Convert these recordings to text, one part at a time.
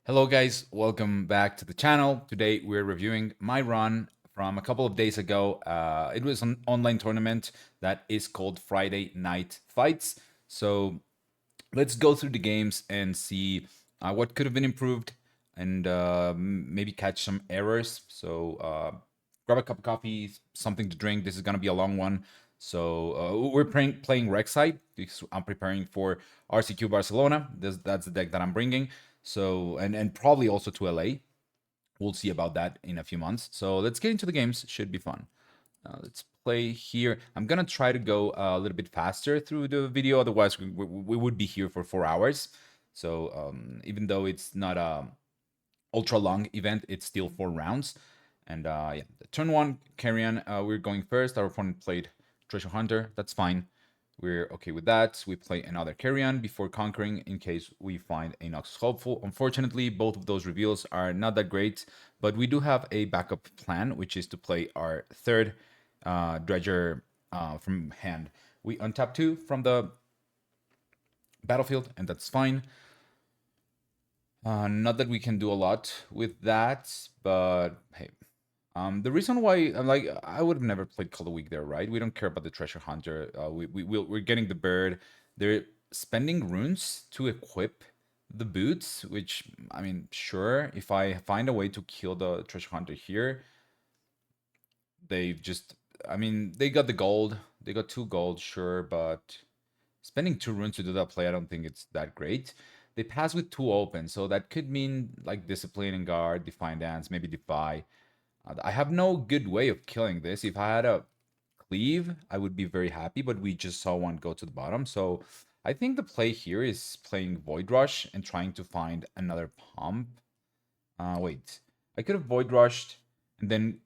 Hello guys, welcome back to the channel. Today we're reviewing my run from a couple of days ago. It was an online tournament that is called Friday Night Fights. So let's go through the games and see what could have been improved and maybe catch some errors. So grab a cup of coffee, something to drink. This is going to be a long one. So we're playing Rek'sai because I'm preparing for RCQ Barcelona. That's the deck that I'm bringing. So and probably also to LA. We'll see about that in a few months. So let's get into the games. Should be fun. Let's play here. I'm gonna try to go a little bit faster through the video. Otherwise, we would be here for 4 hours. So even though it's not a ultra long event, it's still 4 rounds. And yeah, the turn one carrion. We're going first. Our opponent played Treasure Hunter. That's fine. We're okay with that. We play another carrion before conquering in case we find a Noxus Hopeful. Unfortunately, both of those reveals are not that great, but we do have a backup plan, which is to play our third Dredger from hand. We untap 2 from the battlefield, and that's fine. Not that we can do a lot with that, but hey. The reason why I would have never played Call of the Week there, right? We don't care about the Treasure Hunter. We're getting the bird. They're spending runes to equip the boots, which I mean, sure, if I find a way to kill the Treasure Hunter here, they've just I mean, they got the gold. They got 2 gold, sure, but spending 2 runes to do that play, I don't think it's that great. They pass with 2 open, so that could mean like Discipline and Guard, Define Dance, maybe Defy. I have no good way of killing this. If I had a cleave, I would be very happy, but we just saw one go to the bottom. So I think the play here is playing Void Rush and trying to find another pump. Wait, I could have Void Rushed and then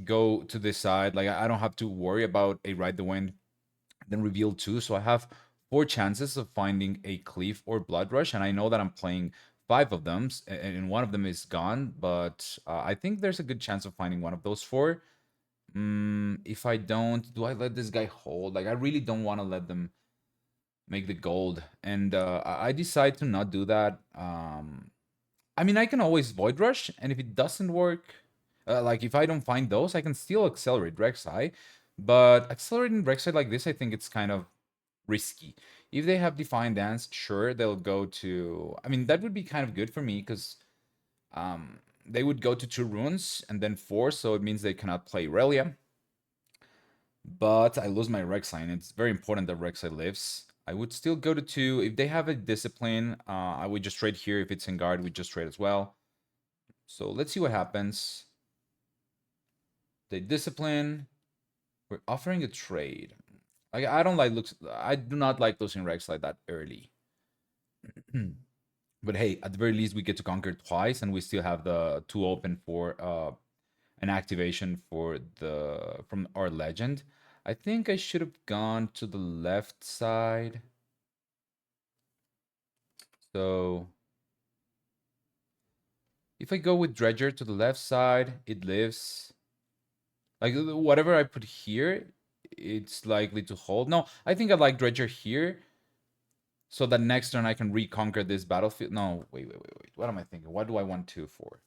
go to this side. Like I don't have to worry about a Ride the Wind, then reveal 2. So I have 4 chances of finding a Cleave or Blood Rush, and I know that I'm playing 5 of them, and one of them is gone, but I think there's a good chance of finding one of those 4. If I don't, do I let this guy hold? Like, I really don't want to let them make the gold, and I decide to not do that. I mean, I can always Void Rush, and if it doesn't work, like if I don't find those, I can still accelerate Rek'sai, but accelerating Rek'sai like this, I think it's kind of risky. If they have Defiant Dance, sure, they'll go to... I mean, that would be kind of good for me, because they would go to 2 runes, and then 4, so it means they cannot play Relia. But I lose my Rek'Sai, and it's very important that Rek'Sai lives. I would still go to 2. If they have a Discipline, I would just trade here. If it's in guard, we just trade as well. So let's see what happens. They Discipline. We're offering a trade. I don't like looks. I do not like losing Rek'Sai that early. But hey, at the very least, we get to conquer twice, and we still have the 2 open for an activation for the from our legend. I think I should have gone to the left side. So if I go with Dredger to the left side, it lives. Like whatever I put here, it's likely to hold. No, I think I like Dredger here. So that next turn I can reconquer this battlefield. No, wait. What am I thinking? What do I want 2 for?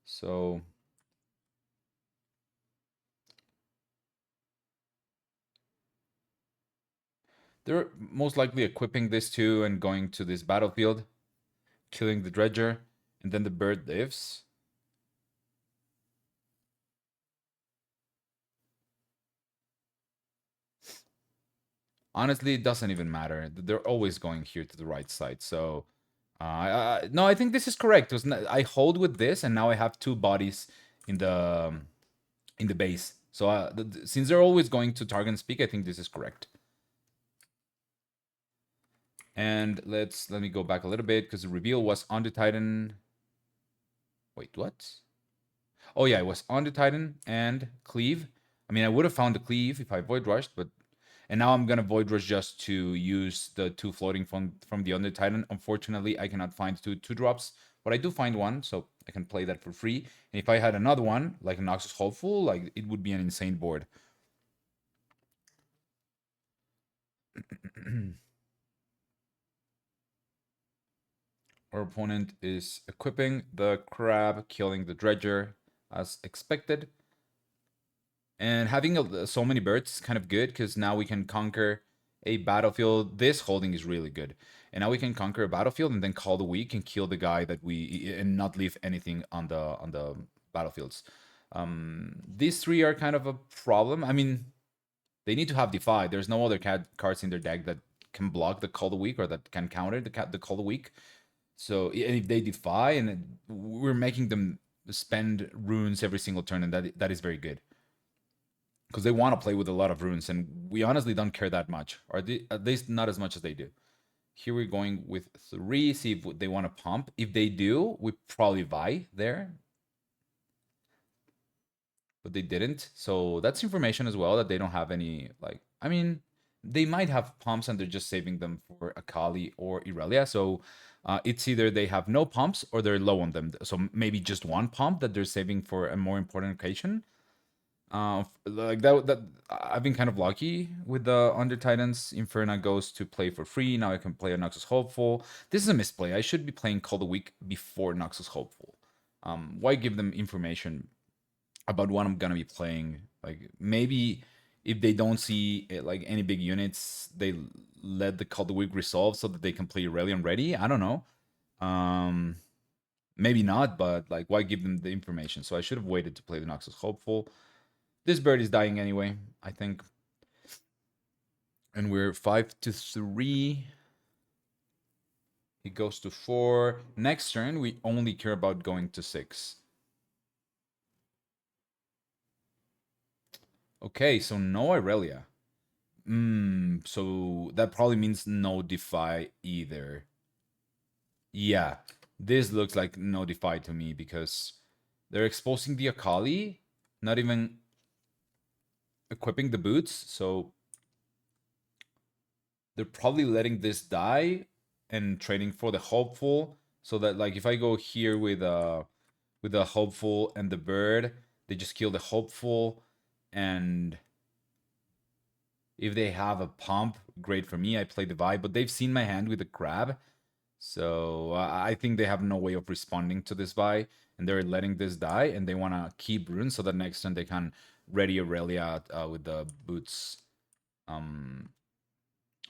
So they're most likely equipping this 2 and going to this battlefield, killing the Dredger, and then the bird lives. Honestly, it doesn't even matter. They're always going here to the right side. So, no, I think this is correct. I hold with this, and now I have 2 bodies in the base. So, since they're always going to target and speak, I think this is correct. And let me go back a little bit because the reveal was on the Titan. Wait, what? Oh yeah, it was on the Titan and Cleave. I mean, I would have found the Cleave if I Void Rushed, but... And now I'm gonna Void Rush just to use the 2 floating from the Under Titan. Unfortunately, I cannot find 2 drops, but I do find 1, so I can play that for free. And if I had another one, like a Noxus Hopeful, like it would be an insane board. Our opponent is equipping the crab, killing the dredger as expected. And having so many birds is kind of good because now we can conquer a battlefield. This holding is really good. And now we can conquer a battlefield and then call the weak and kill the guy that we and not leave anything on the battlefields. These three are kind of a problem. I mean, they need to have defy. There's no other cards in their deck that can block the call the weak or that can counter the call the weak. So and if they defy, and we're making them spend runes every single turn, and that is very good because they want to play with a lot of runes, and we honestly don't care that much, or at least not as much as they do. Here we're going with 3, see if they want to pump. If they do, we probably buy there, but they didn't. So that's information as well that they don't have any, like, I mean, they might have pumps and they're just saving them for Akali or Irelia. So it's either they have no pumps or they're low on them. So maybe just one pump that they're saving for a more important occasion. Like that I've been kind of lucky with the Under Titans. Inferna goes to play for free. Now I can play a Noxus Hopeful. This is a misplay. I should be playing Call the Week before Noxus Hopeful. Why give them information about what I'm gonna be playing? Like maybe if they don't see like any big units, they let the Call the Week resolve so that they can play Aurelion ready. I don't know. Um, maybe not, but like why give them the information? So I should have waited to play the Noxus Hopeful. This bird is dying anyway, I think. And we're 5-3. He goes to 4. Next turn, we only care about going to 6. Okay, so no Irelia. So that probably means no Defy either. Yeah, this looks like no Defy to me because they're exposing the Akali, not even equipping the boots, so they're probably letting this die and trading for the hopeful, so that like if I go here with the hopeful and the bird, they just kill the hopeful, and if they have a pump, great for me. I play the vibe, but they've seen my hand with the crab, so I think they have no way of responding to this vibe, and they're letting this die, and they want to keep runes so that next turn they can ready Aurelia with the boots.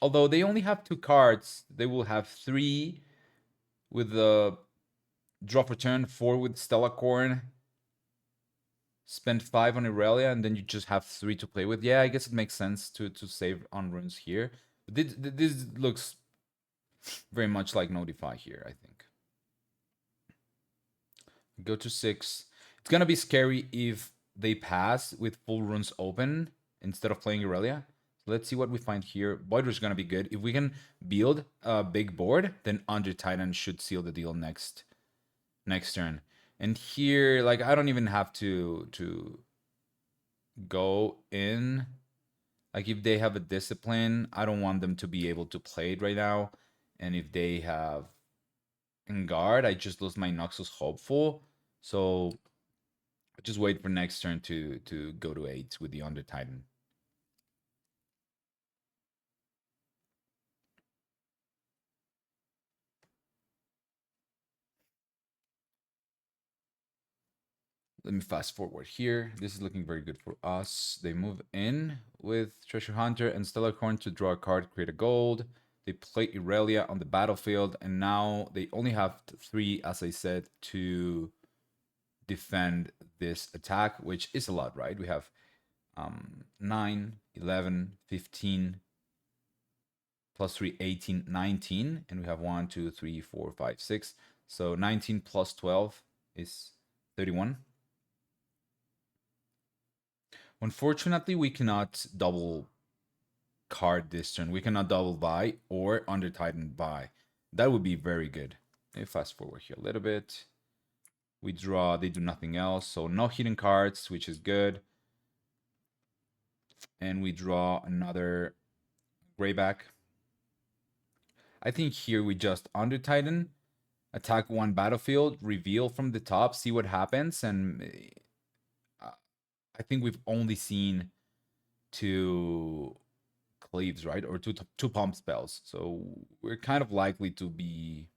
Although they only have 2 cards, they will have 3 with the drop return, 4 with Stella Corn, spend 5 on Irelia, and then you just have 3 to play with. Yeah, I guess it makes sense to save on runes here. This looks very much like Notify here, I think. Go to 6. It's gonna be scary if they pass with full runes open instead of playing Irelia. Let's see what we find here. Void is gonna be good. If we can build a big board, then Under Titan should seal the deal next turn. And here, like I don't even have to go in. Like if they have a discipline, I don't want them to be able to play it right now. And if they have in guard, I just lose my Noxus Hopeful. So just wait for next turn to go to 8 with the Under Titan. Let me fast forward here. This is looking very good for us. They move in with Treasure Hunter and Stellar Corn to draw a card, create a gold. They play Irelia on the battlefield, and now they only have 3, as I said, to defend this attack, which is a lot, right? We have 9, 11, 15, plus 3, 18, 19, and we have 1, 2, 3, 4, 5, 6. So 19 plus 12 is 31. Unfortunately, we cannot double card this turn. We cannot double buy or Under Titan buy. That would be very good. Let me fast forward here a little bit. We draw, they do nothing else. So no hidden cards, which is good. And we draw another grayback. I think here we just Under Titan, attack 1 battlefield, reveal from the top, see what happens. And I think we've only seen 2 cleaves, right? Or two pump spells. So we're kind of likely to be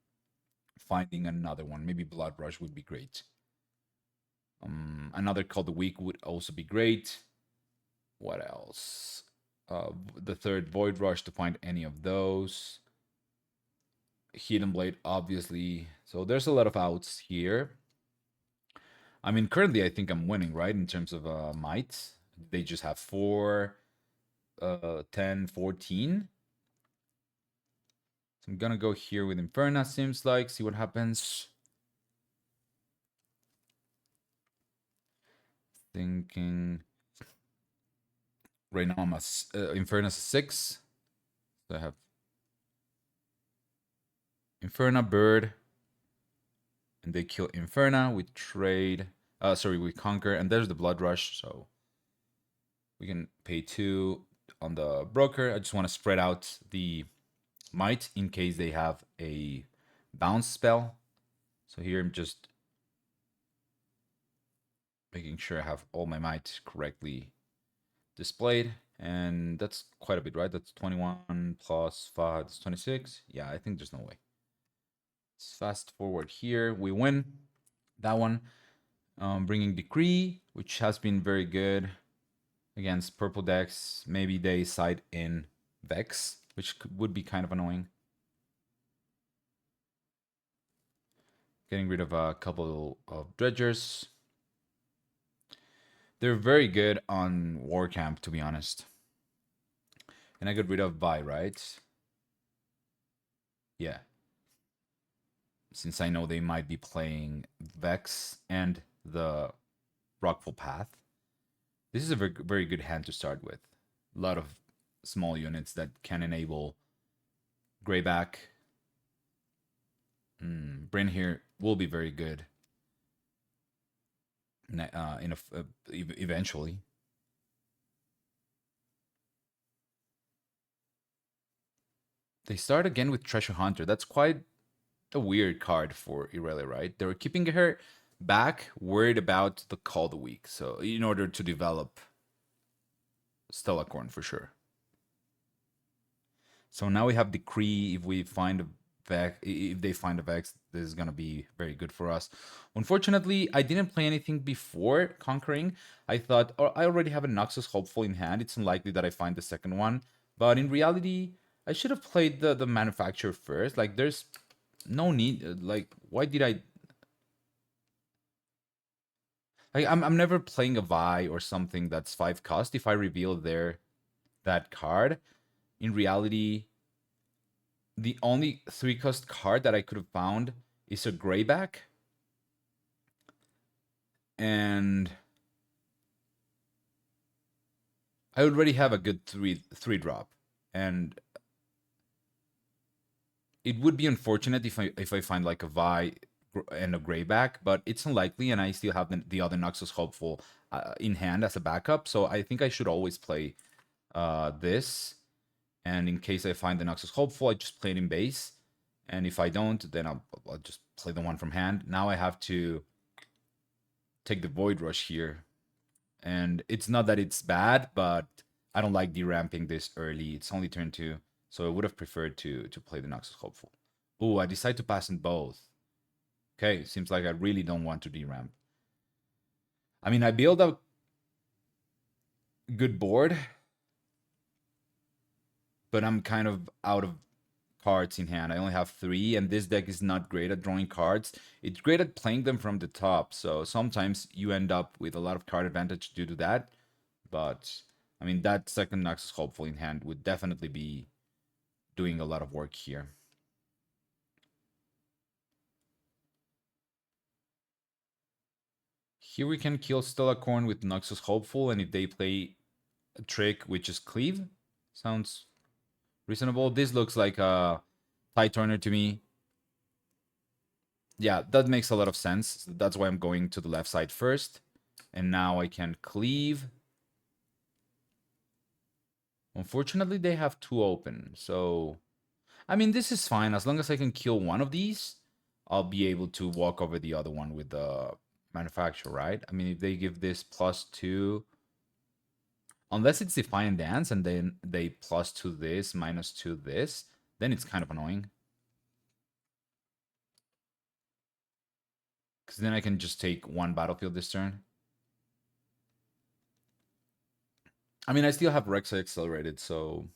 finding another one. Maybe Blood Rush would be great. Another Call the Week would also be great. What else? The third Void Rush to find any of those. Hidden Blade, obviously. So there's a lot of outs here. I mean, currently I think I'm winning, right? In terms of might. They just have 4, 10, 14. So I'm gonna go here with Inferna, seems like, see what happens. Thinking right now I'm a Inferna's a 6. So I have Inferna, Bird, and they kill Inferna. We trade, we conquer, and there's the Blood Rush, so we can pay 2 on the broker. I just want to spread out the might in case they have a bounce spell. So here I'm just making sure I have all my might correctly displayed. And that's quite a bit, right? That's 21 plus 5, that's 26. Yeah, I think there's no way. Let's fast forward here. We win that one. Bringing Decree, which has been very good against purple decks. Maybe they side in Vex, which would be kind of annoying. Getting rid of a couple of Dredgers. They're very good on Warcamp, to be honest. And I got rid of Vi, right? Yeah. Since I know they might be playing Vex and the Rockfall Path. This is a very, very good hand to start with. A lot of small units that can enable Greyback. Bryn here will be very good. Eventually. They start again with Treasure Hunter. That's quite a weird card for Irelia, right? They were keeping her back, worried about the Call of the Week. So in order to develop Stellacorn for sure. So now we have Decree. If we find a Vex, if they find a Vex, this is gonna be very good for us. Unfortunately, I didn't play anything before Conquering. I thought, oh, I already have a Noxus Hopeful in hand. It's unlikely that I find the second one. But in reality, I should have played the Manufacturer first. Like, there's no need. Like, why did I? Like, I'm never playing a Vi or something that's 5 cost if I reveal that card. In reality, the only 3 cost card that I could have found is a Greyback. And I already have a good 3 drop. And it would be unfortunate if I find like a Vi and a Greyback, but it's unlikely, and I still have the other Noxus Hopeful in hand as a backup. So I think I should always play this. And in case I find the Noxus Hopeful, I just play it in base. And if I don't, then I'll just play the one from hand. Now I have to take the Void Rush here. And it's not that it's bad, but I don't like deramping this early. It's only turn 2. So I would have preferred to play the Noxus Hopeful. Oh, I decide to pass in both. Okay, seems like I really don't want to deramp. I mean, I build a good board, but I'm kind of out of cards in hand. I only have 3, and this deck is not great at drawing cards. It's great at playing them from the top, so sometimes you end up with a lot of card advantage due to that. But, I mean, that second Noxus Hopeful in hand would definitely be doing a lot of work here. Here we can kill Stellacorn with Noxus Hopeful, and if they play a trick which is Cleave, sounds reasonable. This looks like a Tide Turner to me. Yeah, that makes a lot of sense. That's why I'm going to the left side first. And now I can Cleave. Unfortunately, they have 2 open, so... I mean, this is fine. As long as I can kill one of these, I'll be able to walk over the other one with the Manufacturer, right? I mean, if they give this +2... Unless it's Defiant Dance and then they +2 this, -2 this, then it's kind of annoying. Because then I can just take one battlefield this turn. I mean, I still have Rek'sai accelerated, so...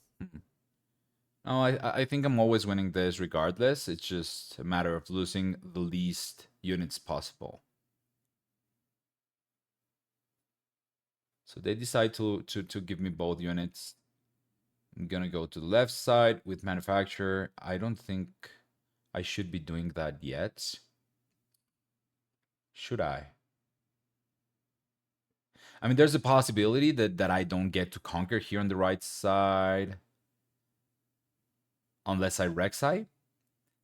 No, I think I'm always winning this regardless. It's just a matter of losing the least units possible. So they decide to give me both units. I'm gonna go to the left side with manufacturer. I don't think I should be doing that yet. Should I? I mean, there's a possibility that I don't get to conquer here on the right side. Unless I Rek'sai.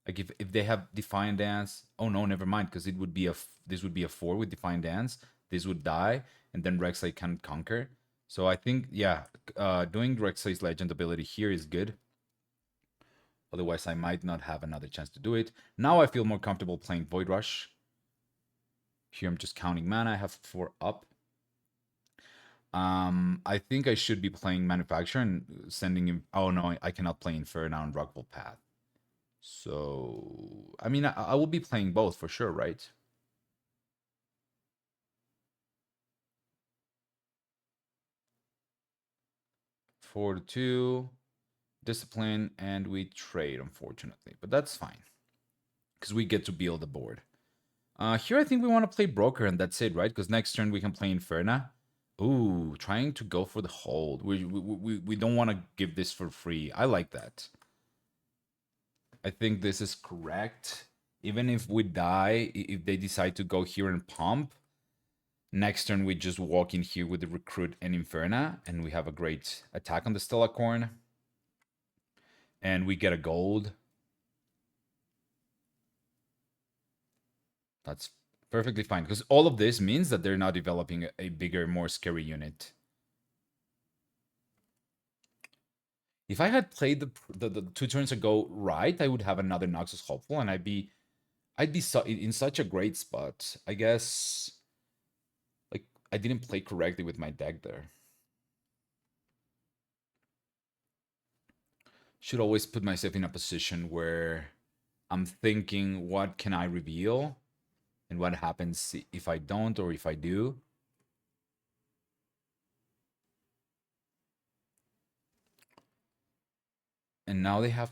Like if they have Defiant Dance. Oh no, never mind, because it would be this would be a 4 with Defiant Dance. This would die, and then Rek'sai can conquer. So I think, yeah, doing Rek'Sai's Legend ability here is good. Otherwise, I might not have another chance to do it. Now I feel more comfortable playing Void Rush. Here I'm just counting mana. I have 4 up. I think I should be playing Manufacturer and sending him... Oh no, I cannot play Inferno on Rockable Path. So, I mean, I will be playing both for sure, right? Four to 2, discipline, and we trade, unfortunately. But that's fine, because we get to build the board. Here I think we want to play Broker, and that's it, right? Because next turn we can play Inferna. Ooh, trying to go for the hold. We don't want to give this for free. I like that. I think this is correct. Even if we die, if they decide to go here and pump, next turn we just walk in here with the Recruit and Inferna, and we have a great attack on the Stellacorn. And we get a gold. That's perfectly fine, because all of this means that they're now developing a bigger, more scary unit. If I had played the 2 turns ago right, I would have another Noxus Hopeful, and I'd be in such a great spot. I guess, like, I didn't play correctly with my deck there. Should always put myself in a position where I'm thinking, what can I reveal? And what happens if I don't, or if I do? And now they have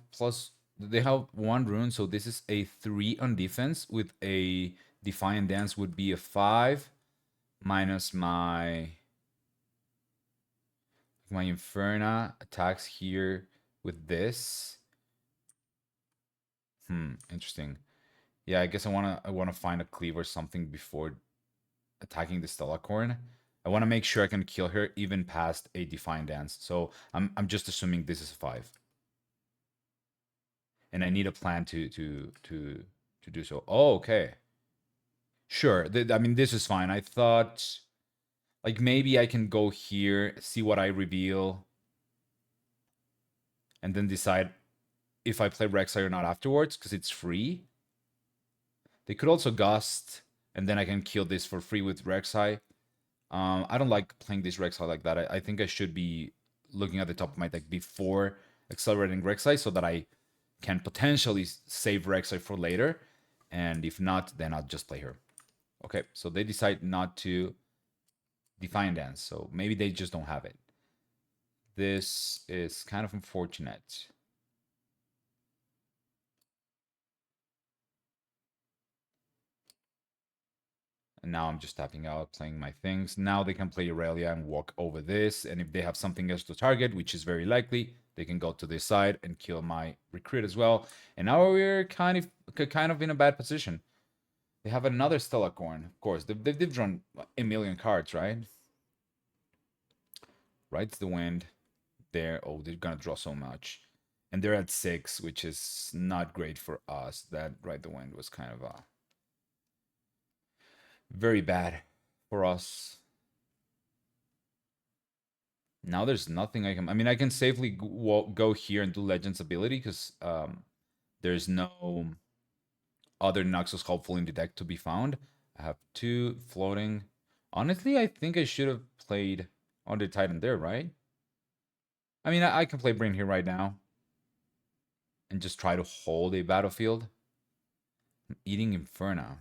they have 1 rune, so this is a 3 on defense with a Defiant Dance would be a 5 minus my Inferna attacks here with this. Interesting. Yeah, I guess I wanna find a cleave or something before attacking the Stellacorn. I want to make sure I can kill her even past a Defiant Dance. So I'm just assuming this is a 5. And I need a plan to do so. Oh, okay. Sure. I mean, this is fine. I thought, like, maybe I can go here, see what I reveal, and then decide if I play Rek'Sai or not afterwards, because it's free. They could also Gust, and then I can kill this for free with Rek'Sai. I don't like playing this Rek'Sai like that. I think I should be looking at the top of my deck before accelerating Rek'Sai so that I can potentially save Rek'Sai for later. And if not, then I'll just play her. Okay, so they decide not to Defiant Dance, so maybe they just don't have it. This is kind of unfortunate. And now I'm just tapping out, playing my things. Now they can play Aurelia and walk over this. And if they have something else to target, which is very likely, they can go to this side and kill my Recruit as well. And now we're kind of in a bad position. They have another Stellacorn, of course. They've drawn a million cards, right? Rides the Wind. There. Oh, they're gonna draw so much. And they're at 6, which is not great for us. That Ride the Wind was kind of very bad for us. Now there's nothing I can... I mean, I can safely go here and do Legends ability, because there's no other Noxus Hopeful in the deck to be found. I have 2 floating. Honestly, I think I should have played Under Titan there, right? I mean, I can play Brain here right now and just try to hold a battlefield. I'm eating Inferno.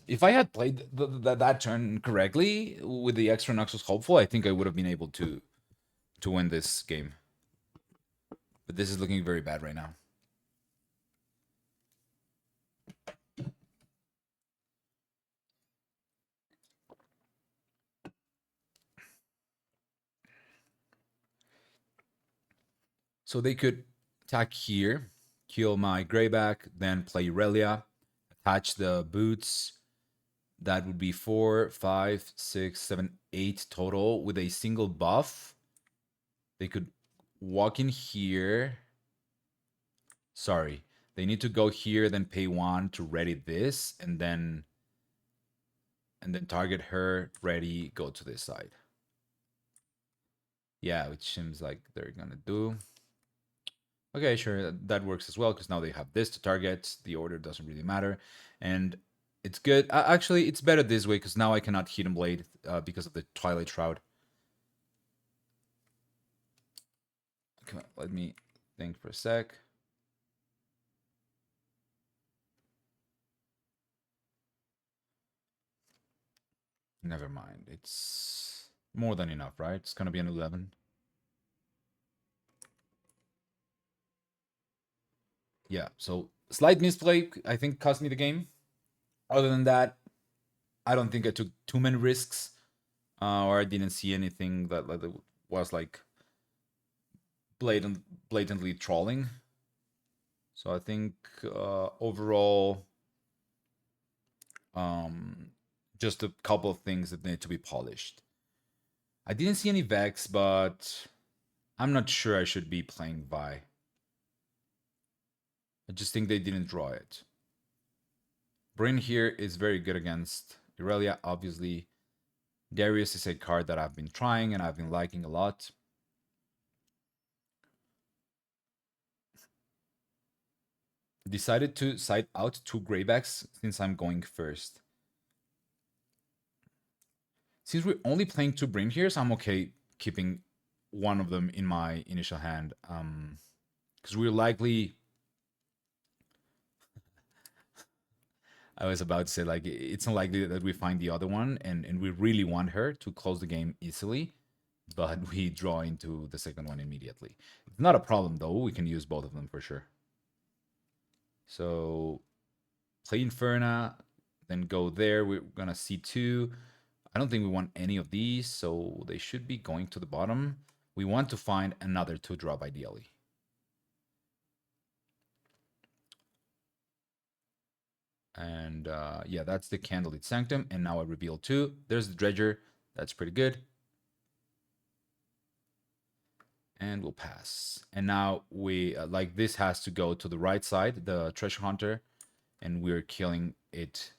If I had played that turn correctly with the extra Noxus hopeful, I think I would have been able to win this game. But this is looking very bad right now. So they could attack here, kill my Greyback, then play Relia, attach the boots. That would be 4, 5, 6, 7, 8 total with a single buff. They could walk in here. Sorry. They need to go here, then pay 1 to ready this, and then target her, ready, go to this side. Yeah, which seems like they're gonna do. Okay, sure, that works as well, because now they have this to target. The order doesn't really matter. And it's good. Actually, it's better this way, because now I cannot Hidden Blade because of the Twilight Shroud. Come on, let me think for a sec. Never mind. It's more than enough, right? It's gonna be an 11. Yeah, so slight misplay, I think, cost me the game. Other than that, I don't think I took too many risks, or I didn't see anything that was like blatantly trolling. So I think overall, um, just a couple of things that need to be polished. I didn't see any Vex, but I'm not sure I should be playing Vi. I just think they didn't draw it. Bryn here is very good against Irelia, obviously. Darius is a card that I've been trying and I've been liking a lot. Decided to side out 2 Greybacks since I'm going first. Since we're only playing 2 Bryn here, so I'm okay keeping one of them in my initial hand. Because we're likely... I was about to say, like, it's unlikely that we find the other one, and we really want her to close the game easily, but we draw into the second one immediately. It's not a problem, though. We can use both of them for sure. So, play Inferna, then go there. We're gonna C2. I don't think we want any of these, so they should be going to the bottom. We want to find another 2-drop, ideally. And yeah, that's the Candlelit Sanctum. And now I reveal 2. There's the Dredger. That's pretty good. And we'll pass. And now we, like, this has to go to the right side, the Treasure Hunter. And we're killing it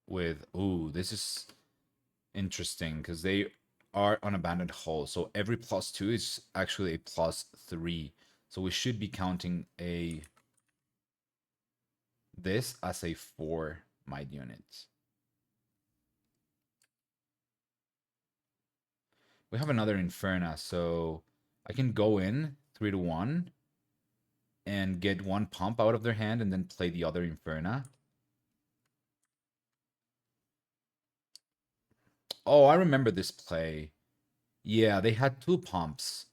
with... Ooh, this is interesting, because they are on Abandoned Hull. So every +2 is actually a +3. So we should be counting this as a 4 might unit. We have another Inferna, so I can go in 3-1 and get 1 pump out of their hand and then play the other Inferna. Oh, I remember this play. Yeah, they had 2 pumps.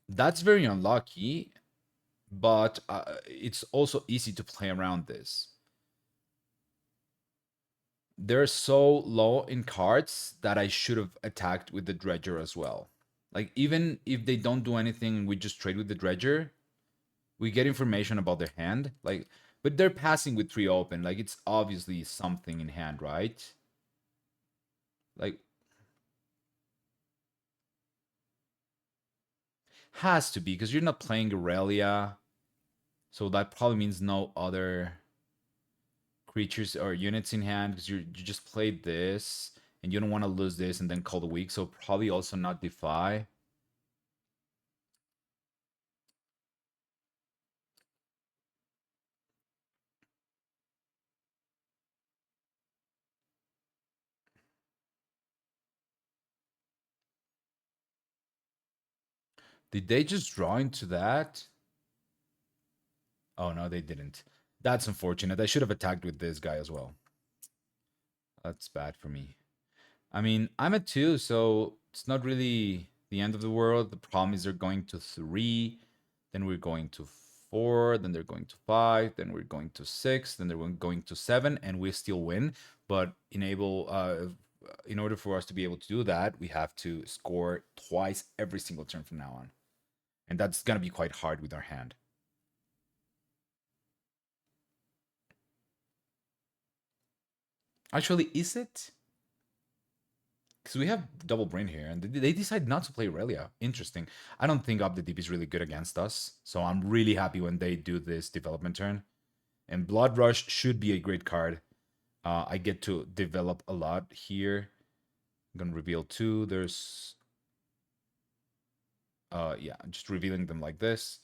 That's very unlucky, but it's also easy to play around this. They're so low in cards that I should have attacked with the Dredger as well. Like, even if they don't do anything and we just trade with the Dredger, we get information about their hand. Like, but they're passing with 3 open. Like, it's obviously something in hand, right? Like, has to be, because you're not playing Aurelia. So that probably means no other creatures or units in hand, because you just played this and you don't want to lose this and then call the weak. So probably also not Defy. Did they just draw into that? Oh no, they didn't. That's unfortunate. I should have attacked with this guy as well. That's bad for me. I mean, I'm at 2, so it's not really the end of the world. The problem is they're going to 3, then we're going to 4, then they're going to 5, then we're going to 6, then they're going to 7, and we still win. But in order for us to be able to do that, we have to score twice every single turn from now on. And that's going to be quite hard with our hand. Actually, is it? Because we have double brain here, and they decide not to play Relia. Interesting. I don't think Up the Deep is really good against us, so I'm really happy when they do this development turn. And Blood Rush should be a great card. I get to develop a lot here. I'm gonna reveal 2. There's yeah, just revealing them like this.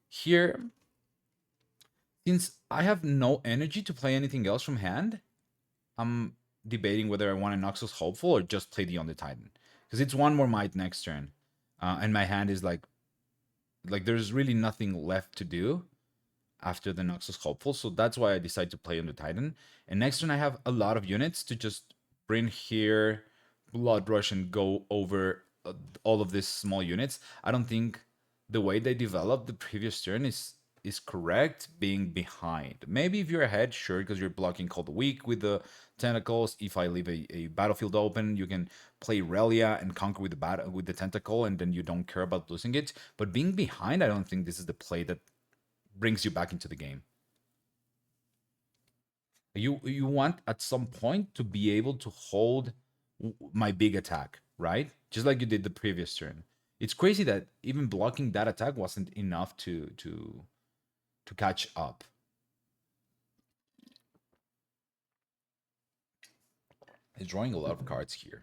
Here, since I have no energy to play anything else from hand, I'm debating whether I want a Noxus Hopeful or just play the On the Titan. Because it's one more might next turn. And my hand is like there's really nothing left to do after the Noxus Hopeful. So that's why I decide to play on the Titan. And next turn I have a lot of units to just bring here, Blood Rush, and go over all of these small units. I don't think the way they developed the previous turn is correct being behind. Maybe if you're ahead, sure, because you're blocking Cold Weak with the tentacles. If I leave a battlefield open, you can play Relia and conquer with the tentacle, and then you don't care about losing it. But being behind, I don't think this is the play that brings you back into the game. You want at some point to be able to hold my big attack, right? Just like you did the previous turn. It's crazy that even blocking that attack wasn't enough to catch up. He's drawing a lot of cards here.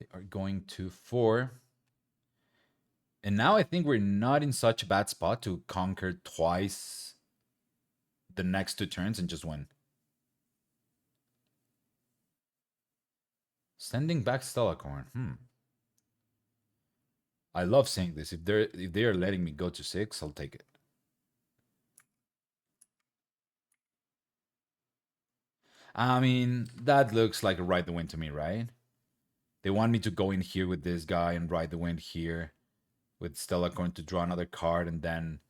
They are going to 4. And now I think we're not in such a bad spot to conquer twice the next 2 turns and just win. Sending back Stellacorn. I love saying this. If they are letting me go to 6, I'll take it. I mean, that looks like a ride the wind to me, right? They want me to go in here with this guy and ride the wind here with Stellacorn to draw another card and then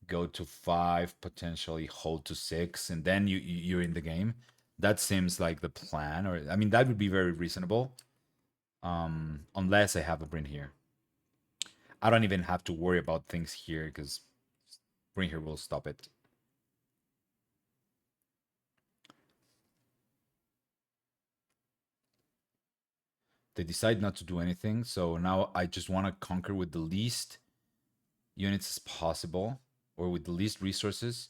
go to 5, potentially hold to 6, and then you're in the game. That seems like the plan, or I mean, that would be very reasonable. Unless I have a Bryn here. I don't even have to worry about things here because Bryn here will stop it. They decide not to do anything, so now I just want to conquer with the least units as possible, or with the least resources.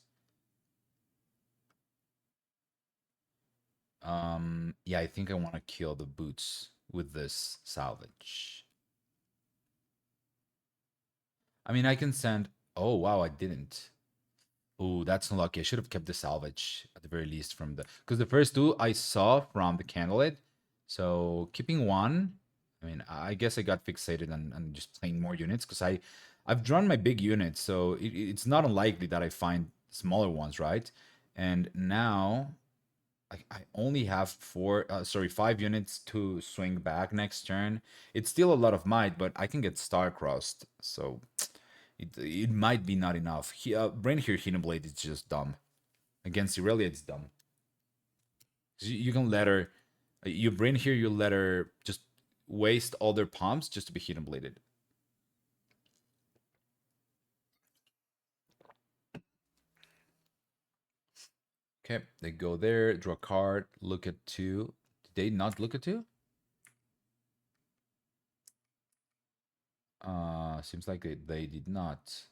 Yeah, I think I want to kill the boots with this salvage. I mean, I can send. Oh wow, I didn't. Oh, that's unlucky. I should have kept the salvage at the very least from the because the first 2 I saw from the candlelit. So keeping 1. I mean, I guess I got fixated on just playing more units because I've drawn my big units, so it's not unlikely that I find smaller ones, right? And now I only have 5 units to swing back next turn. It's still a lot of might, but I can get star-crossed, so it might be not enough. Brain here, Hidden Blade is just dumb. Against Irelia, it's dumb. You can let her, you Brain here, you let her just waste all their pumps just to be Hidden Bladed. Okay, they go there, draw a card, look at 2. Did they not look at 2? Seems like they did not.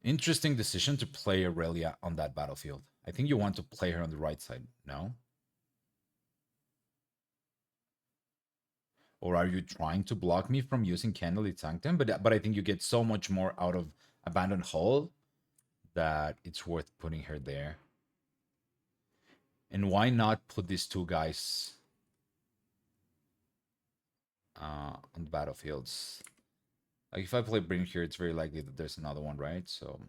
Interesting decision to play Aurelia on that battlefield. I think you want to play her on the right side, no? Or are you trying to block me from using Candlelit Sanctum? But I think you get so much more out of Abandoned Hall that it's worth putting her there. And why not put these two guys on the battlefields? Like if I play Bring here, it's very likely that there's another one, right? So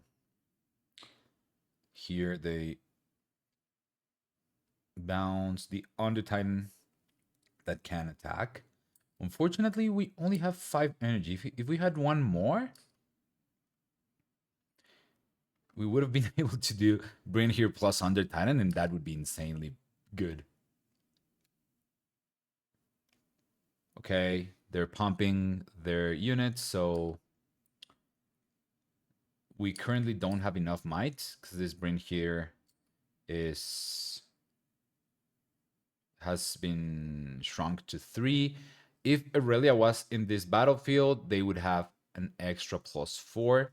here they bounce the Under Titan that can attack. Unfortunately, we only have 5 energy. If we had one more, we would have been able to do Bring here plus Under Titan, and that would be insanely good. Okay, they're pumping their units, so we currently don't have enough might because this Bring here has been shrunk to 3. If Aurelia was in this battlefield, they would have an extra +4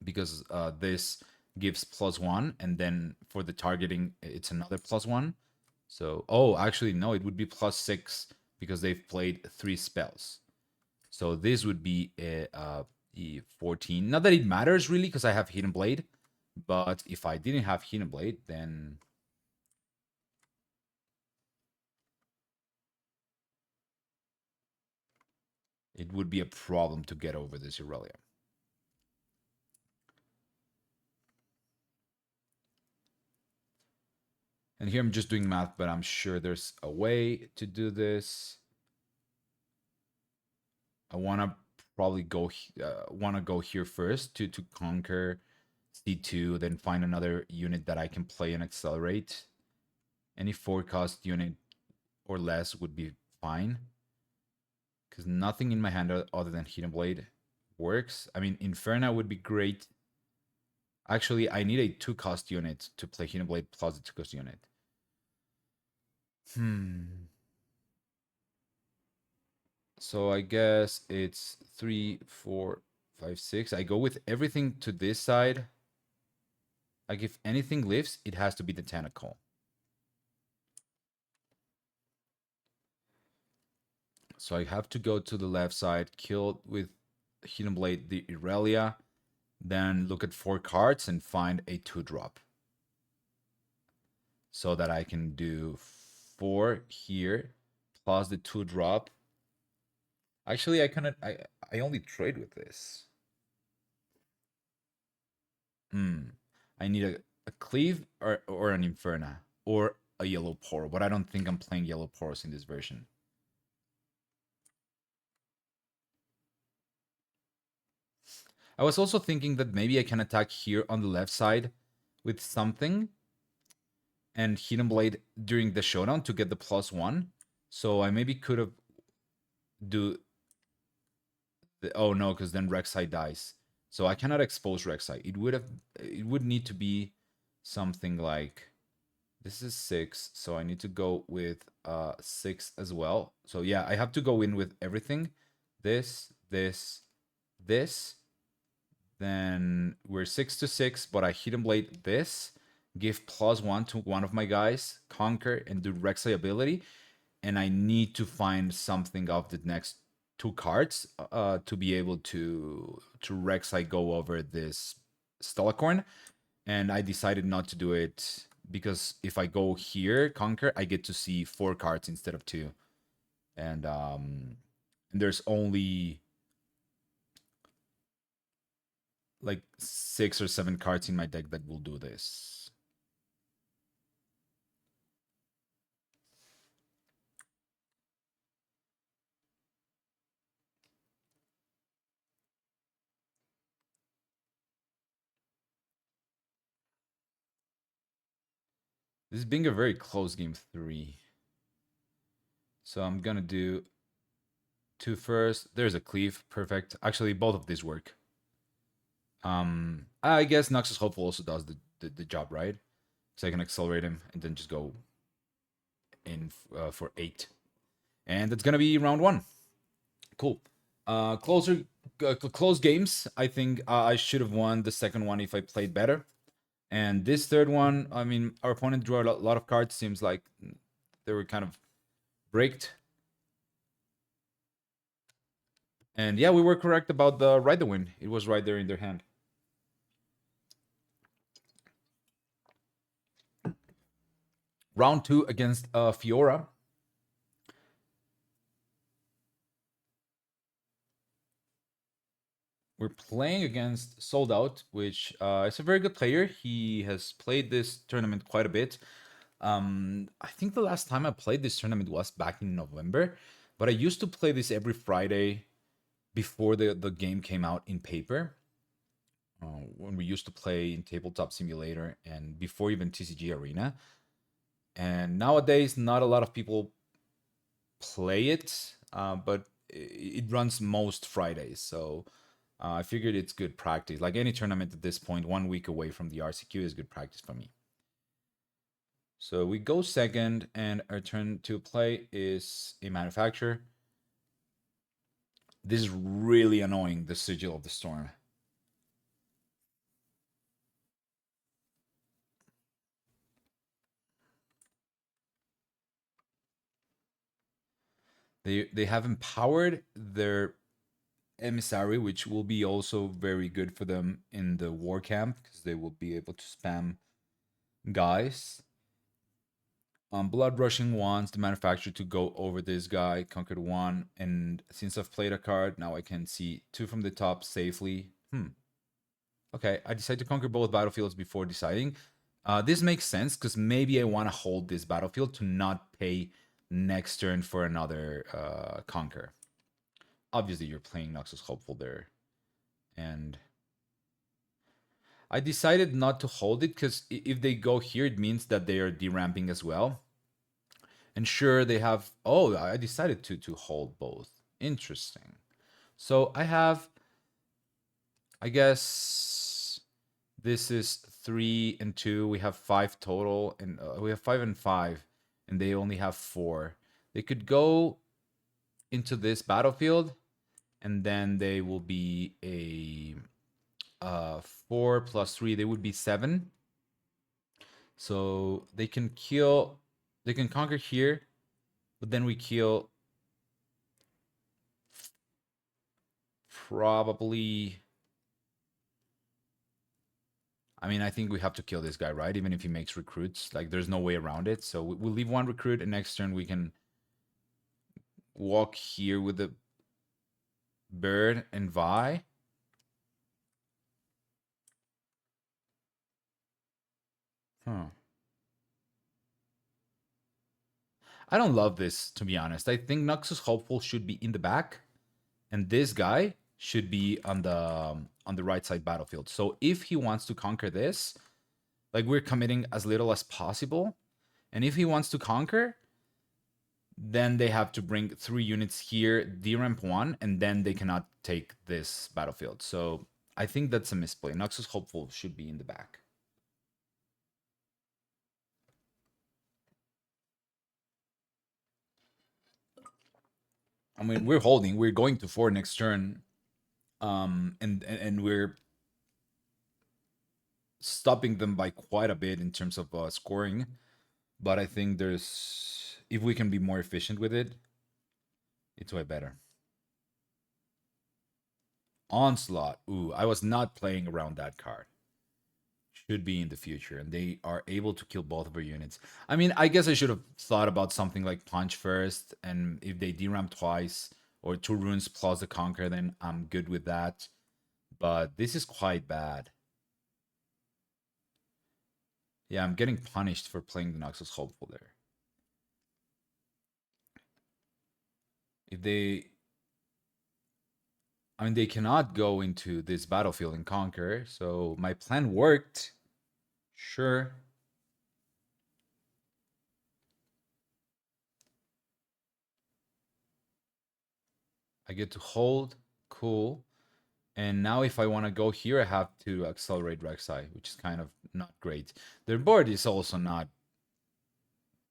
because this gives +1, and then for the targeting, it's another +1. So, oh, actually, no, it would be +6 because they've played 3 spells. So this would be a 14. Not that it matters really because I have Hidden Blade, but if I didn't have Hidden Blade, then it would be a problem to get over this Aurelia. And here I'm just doing math, but I'm sure there's a way to do this. I want to probably go here first to conquer C2, then find another unit that I can play and accelerate. Any 4-cost unit or less would be fine. Because nothing in my hand other than Hidden Blade works. I mean, Inferna would be great. Actually, I need a 2-cost unit to play Hidden Blade plus the 2-cost unit. So I guess it's 3, 4, 5, 6. I go with everything to this side. Like if anything lifts, it has to be the tentacle. So I have to go to the left side, kill with Hidden Blade the Aurelia, then look at 4 cards and find a 2-drop. So that I can do 4 here plus the 2-drop. Actually, I only trade with this. I need a cleave or an Inferna or a yellow Poro, but I don't think I'm playing yellow Poros in this version. I was also thinking that maybe I can attack here on the left side with something and Hidden Blade during the showdown to get the +1. So I maybe could have do the, oh no, because then Rek'sai dies. So I cannot expose Rek'sai. It would need to be something like this is 6, so I need to go with 6 as well. So yeah, I have to go in with everything. This. Then we're 6 to 6, but I Hidden Blade this, give +1 to one of my guys, conquer, and do Rek'sai ability. And I need to find something of the next 2 cards to be able to Rek'sai go over this Stellacorn. And I decided not to do it because if I go here, conquer, I get to see 4 cards instead of 2. And there's only like 6 or 7 cards in my deck that will do this. This is being a very close game 3. So I'm gonna do 2 first. There's a cleave, perfect. Actually, both of these work. I guess Noxus Hopeful also does the job, right? So I can accelerate him and then just go in for 8. And that's gonna be round 1. Cool. Close games. I think I should have won the second one if I played better. And this third one, I mean, our opponent drew a lot of cards. Seems like they were kind of bricked. And yeah, we were correct about the Ride the Wind. It was right there in their hand. Round 2 against Fiora. We're playing against Sold Out, which is a very good player. He has played this tournament quite a bit. I think the last time I played this tournament was back in November, but I used to play this every Friday before the game came out in paper. When we used to play in Tabletop Simulator and before even TCG Arena. And nowadays, not a lot of people play it, but it runs most Fridays. So I figured it's good practice. Like any tournament at this point, 1 week away from the RCQ is good practice for me. So we go second, and our turn to play is a manufacturer. This is really annoying, the Sigil of the Storm. They have empowered their emissary, which will be also very good for them in the war camp because they will be able to spam guys. Blood rushing wants the manufacturer to go over this guy, conquered one, and since I've played a card, now I can see two from the top safely. Okay, I decided to conquer both battlefields before deciding. This makes sense because maybe I want to hold this battlefield to not pay next turn for another conquer. Obviously, you're playing Noxus Hopeful there, and I decided not to hold it because if they go here, it means that they are deramping as well. And sure, they have. Oh, I decided to hold both. Interesting. So I have. I guess this is 3 and 2. We have 5 total, and we have 5 and 5, and they only have 4. They could go into this battlefield, and then they will be a 4 plus 3. They would be 7. So they can kill. They can conquer here, but then we kill probably. I mean, I think we have to kill this guy, right? Even if he makes recruits, like there's no way around it. So we'll leave one recruit, and next turn we can walk here with the bird and Vi. Huh. I don't love this, to be honest. I think Noxus Hopeful should be in the back, and this guy should be on the right side battlefield. So if he wants to conquer this, like we're committing as little as possible. And if he wants to conquer, then they have to bring 3 units here, deramp 1, and then they cannot take this battlefield. So I think that's a misplay. Noxus Hopeful should be in the back. I mean, we're holding. We're going to 4 next turn. And we're stopping them by quite a bit in terms of scoring. But I think there's, if we can be more efficient with it, it's way better. Onslaught. Ooh, I was not playing around that card. Should be in the future, and they are able to kill both of our units. I mean, I guess I should have thought about something like Punch first, and if they deram twice or 2 runes plus the Conquer, then I'm good with that. But this is quite bad. Yeah, I'm getting punished for playing the Noxus Hopeful there. If they... I mean, they cannot go into this battlefield and conquer, so my plan worked. Sure. I get to hold. Cool. And now if I want to go here, I have to accelerate Rek'sai, which is kind of not great. Their board is also not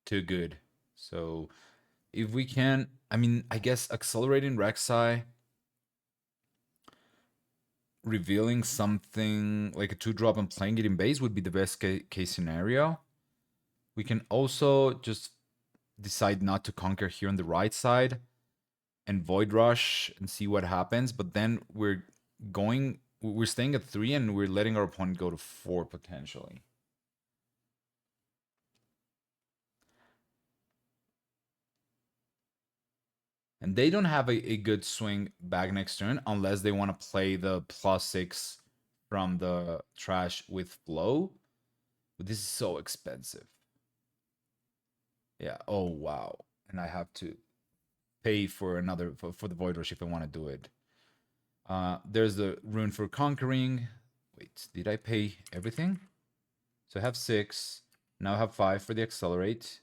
too good. So if we can, I mean, I guess accelerating Rek'sai, revealing something like a 2-drop and playing it in base would be the best case scenario. We can also just decide not to conquer here on the right side and Void Rush and see what happens. But then we're staying at 3 and we're letting our opponent go to 4 potentially. And they don't have a good swing back next turn unless they want to play the +6 from the trash with flow. But this is so expensive. Yeah. Oh, wow. And I have to pay for another for the Void Rush if I want to do it. There's the rune for conquering. Wait, did I pay everything? So I have 6. Now I have 5 for the accelerate.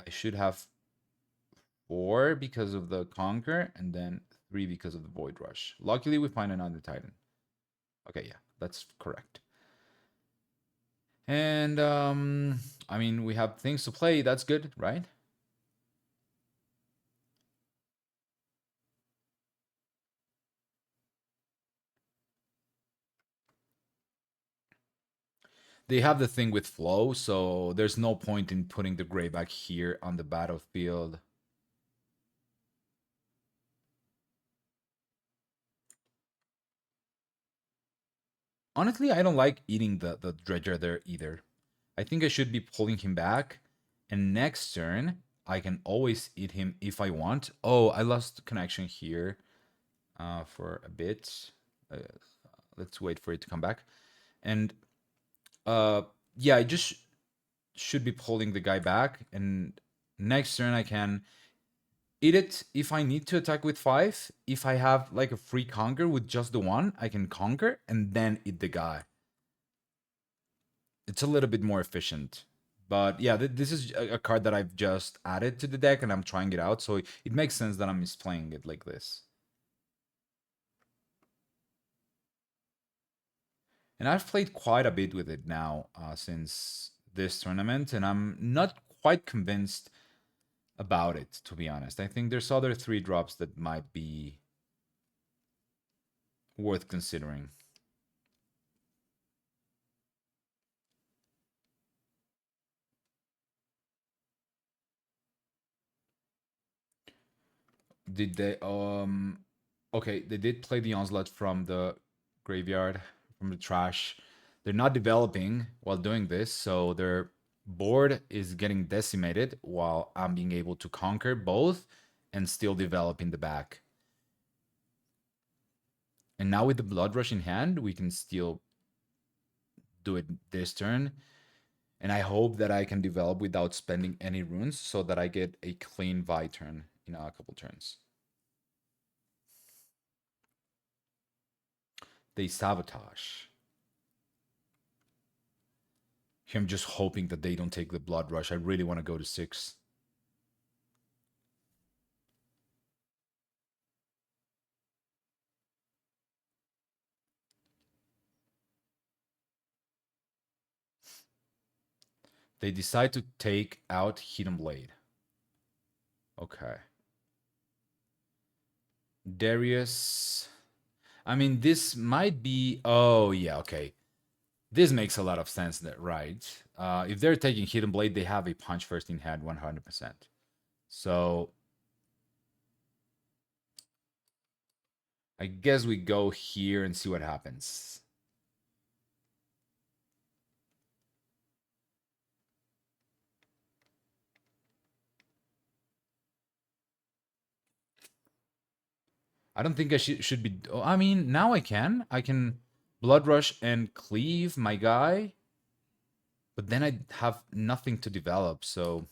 I should have 4 because of the conquer, and then 3 because of the void rush. Luckily, we find another titan. Okay, yeah, that's correct. And I mean, we have things to play. That's good, right? They have the thing with flow, so there's no point in putting the gray back here on the battlefield. Honestly, I don't like eating the dredger there either. I think I should be pulling him back, and next turn I can always eat him if I want. Oh, I lost connection here for a bit. Uh, let's wait for it to come back. And yeah, I just should be pulling the guy back, and next turn I can eat it if I need to attack with 5. If I have like a free conquer with just the 1, I can conquer and then eat the guy. It's a little bit more efficient. But yeah, this is a card that I've just added to the deck and I'm trying it out, so it makes sense that I'm misplaying it like this. And I've played quite a bit with it now since this tournament, and I'm not quite convinced about it, to be honest. I think there's other 3 drops that might be worth considering. Did they okay, they did play the onslaught from the graveyard, from the trash. They're not developing while doing this, so their board is getting decimated while I'm being able to conquer both and still develop in the back. And now with the blood rush in hand, we can still do it this turn. And I hope that I can develop without spending any runes so that I get a clean Vi turn in a couple turns. They sabotage. Here I'm just hoping that they don't take the blood rush. I really want to go to 6. They decide to take out Hidden Blade. Okay. Darius. I mean, this might be. Oh, yeah, okay. This makes a lot of sense, that right? If they're taking Hidden Blade, they have a punch first in hand 100%. So I guess we go here and see what happens. I don't think I should be. Oh, I mean, now I can. I can Blood Rush and cleave my guy. But then I have nothing to develop, so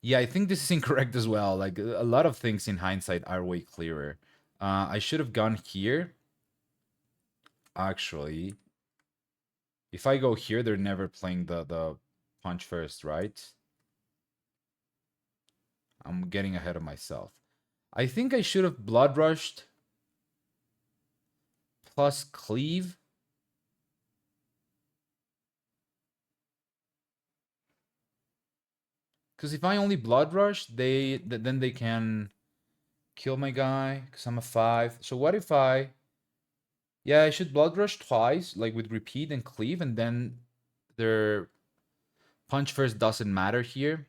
Yeah, I think this is incorrect as well. Like a lot of things in hindsight are way clearer. I should have gone here. Actually, if I go here, they're never playing the punch first, right? I'm getting ahead of myself. I think I should have blood rushed plus cleave. Because if I only blood rush, then they can kill my guy because I'm a 5. So what if I... Yeah, I should blood rush twice, like with repeat and cleave, and then their punch first doesn't matter here.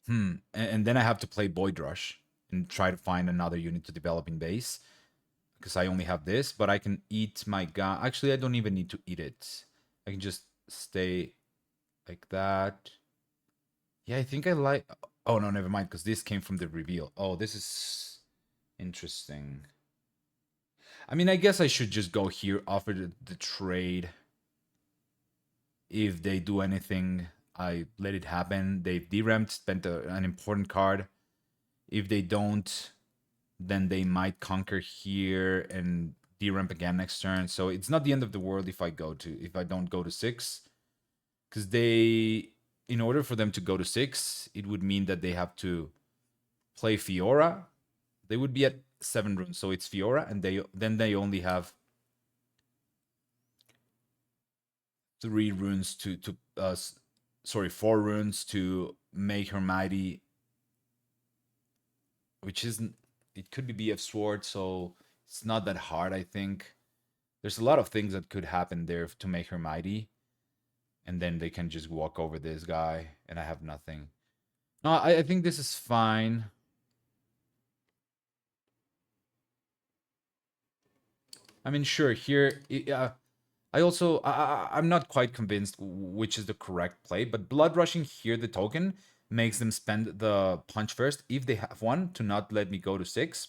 And then I have to play Void Rush and try to find another unit to develop in base because I only have this, but I can eat my guy. Actually, I don't even need to eat it. I can just stay. like that. Yeah, I think I like. Oh no, never mind, because this came from the reveal. Oh, this is interesting. I mean, I guess I should just go here, offer the trade. If they do anything, I let it happen. They've DRAM'd, spent an important card. If they don't, then they might conquer here and DRAMP again next turn. So it's not the end of the world if I don't go to 6. Because in order for them to go to 6, it would mean that they have to play Fiora. They would be at 7 runes, so it's Fiora, and they only have 3 runes sorry, 4 runes to make her mighty, which isn't. It could be BF Sword, so it's not that hard. I think there's a lot of things that could happen there to make her mighty, and then they can just walk over this guy, and I have nothing. No, I think this is fine. I mean, sure, here, I'm not quite convinced which is the correct play, but blood rushing here, the token, makes them spend the punch first, if they have one, to not let me go to 6.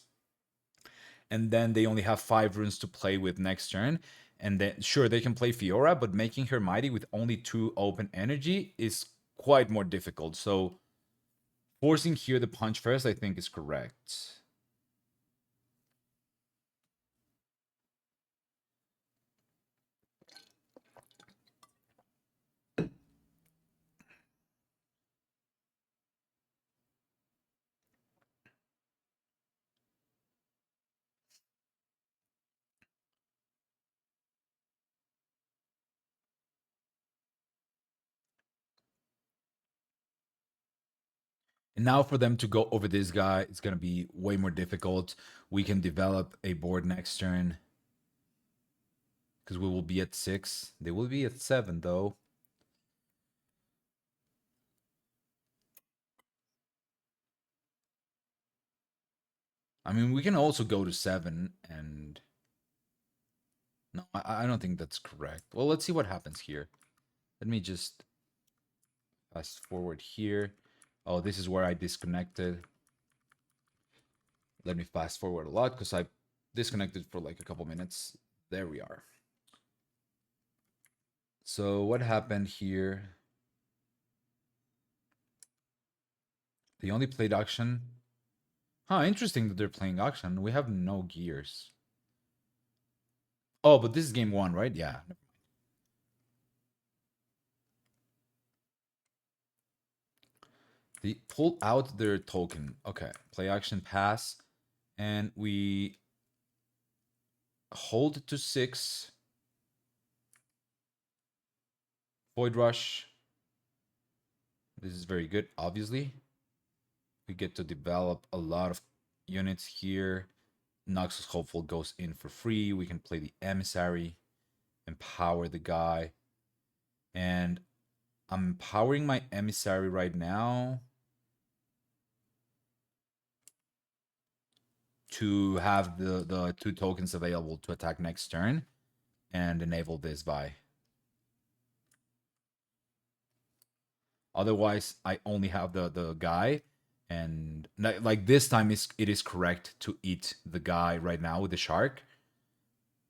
And then they only have 5 runes to play with next turn. And then, sure, they can play Fiora, but making her mighty with only 2 open energy is quite more difficult. So forcing here the punch first, I think, is correct. And now for them to go over this guy, it's going to be way more difficult. We can develop a board next turn because we will be at 6. They will be at 7, though. I mean, we can also go to 7 and... No, I don't think that's correct. Well, let's see what happens here. Let me just fast forward here. Oh, this is where I disconnected. Let me fast forward a lot because I disconnected for like a couple minutes. There we are. So what happened here? They only played auction. Huh, interesting that they're playing auction. We have no gears. Oh, but this is game 1, right? Yeah. They pull out their token. Okay, play action pass. And we hold to 6. Void Rush. This is very good, obviously. We get to develop a lot of units here. Noxus Hopeful goes in for free. We can play the Emissary, empower the guy. And I'm empowering my Emissary right now to have the 2 tokens available to attack next turn and enable this by. Otherwise, I only have the guy, and like this time it is correct to eat the guy right now with the shark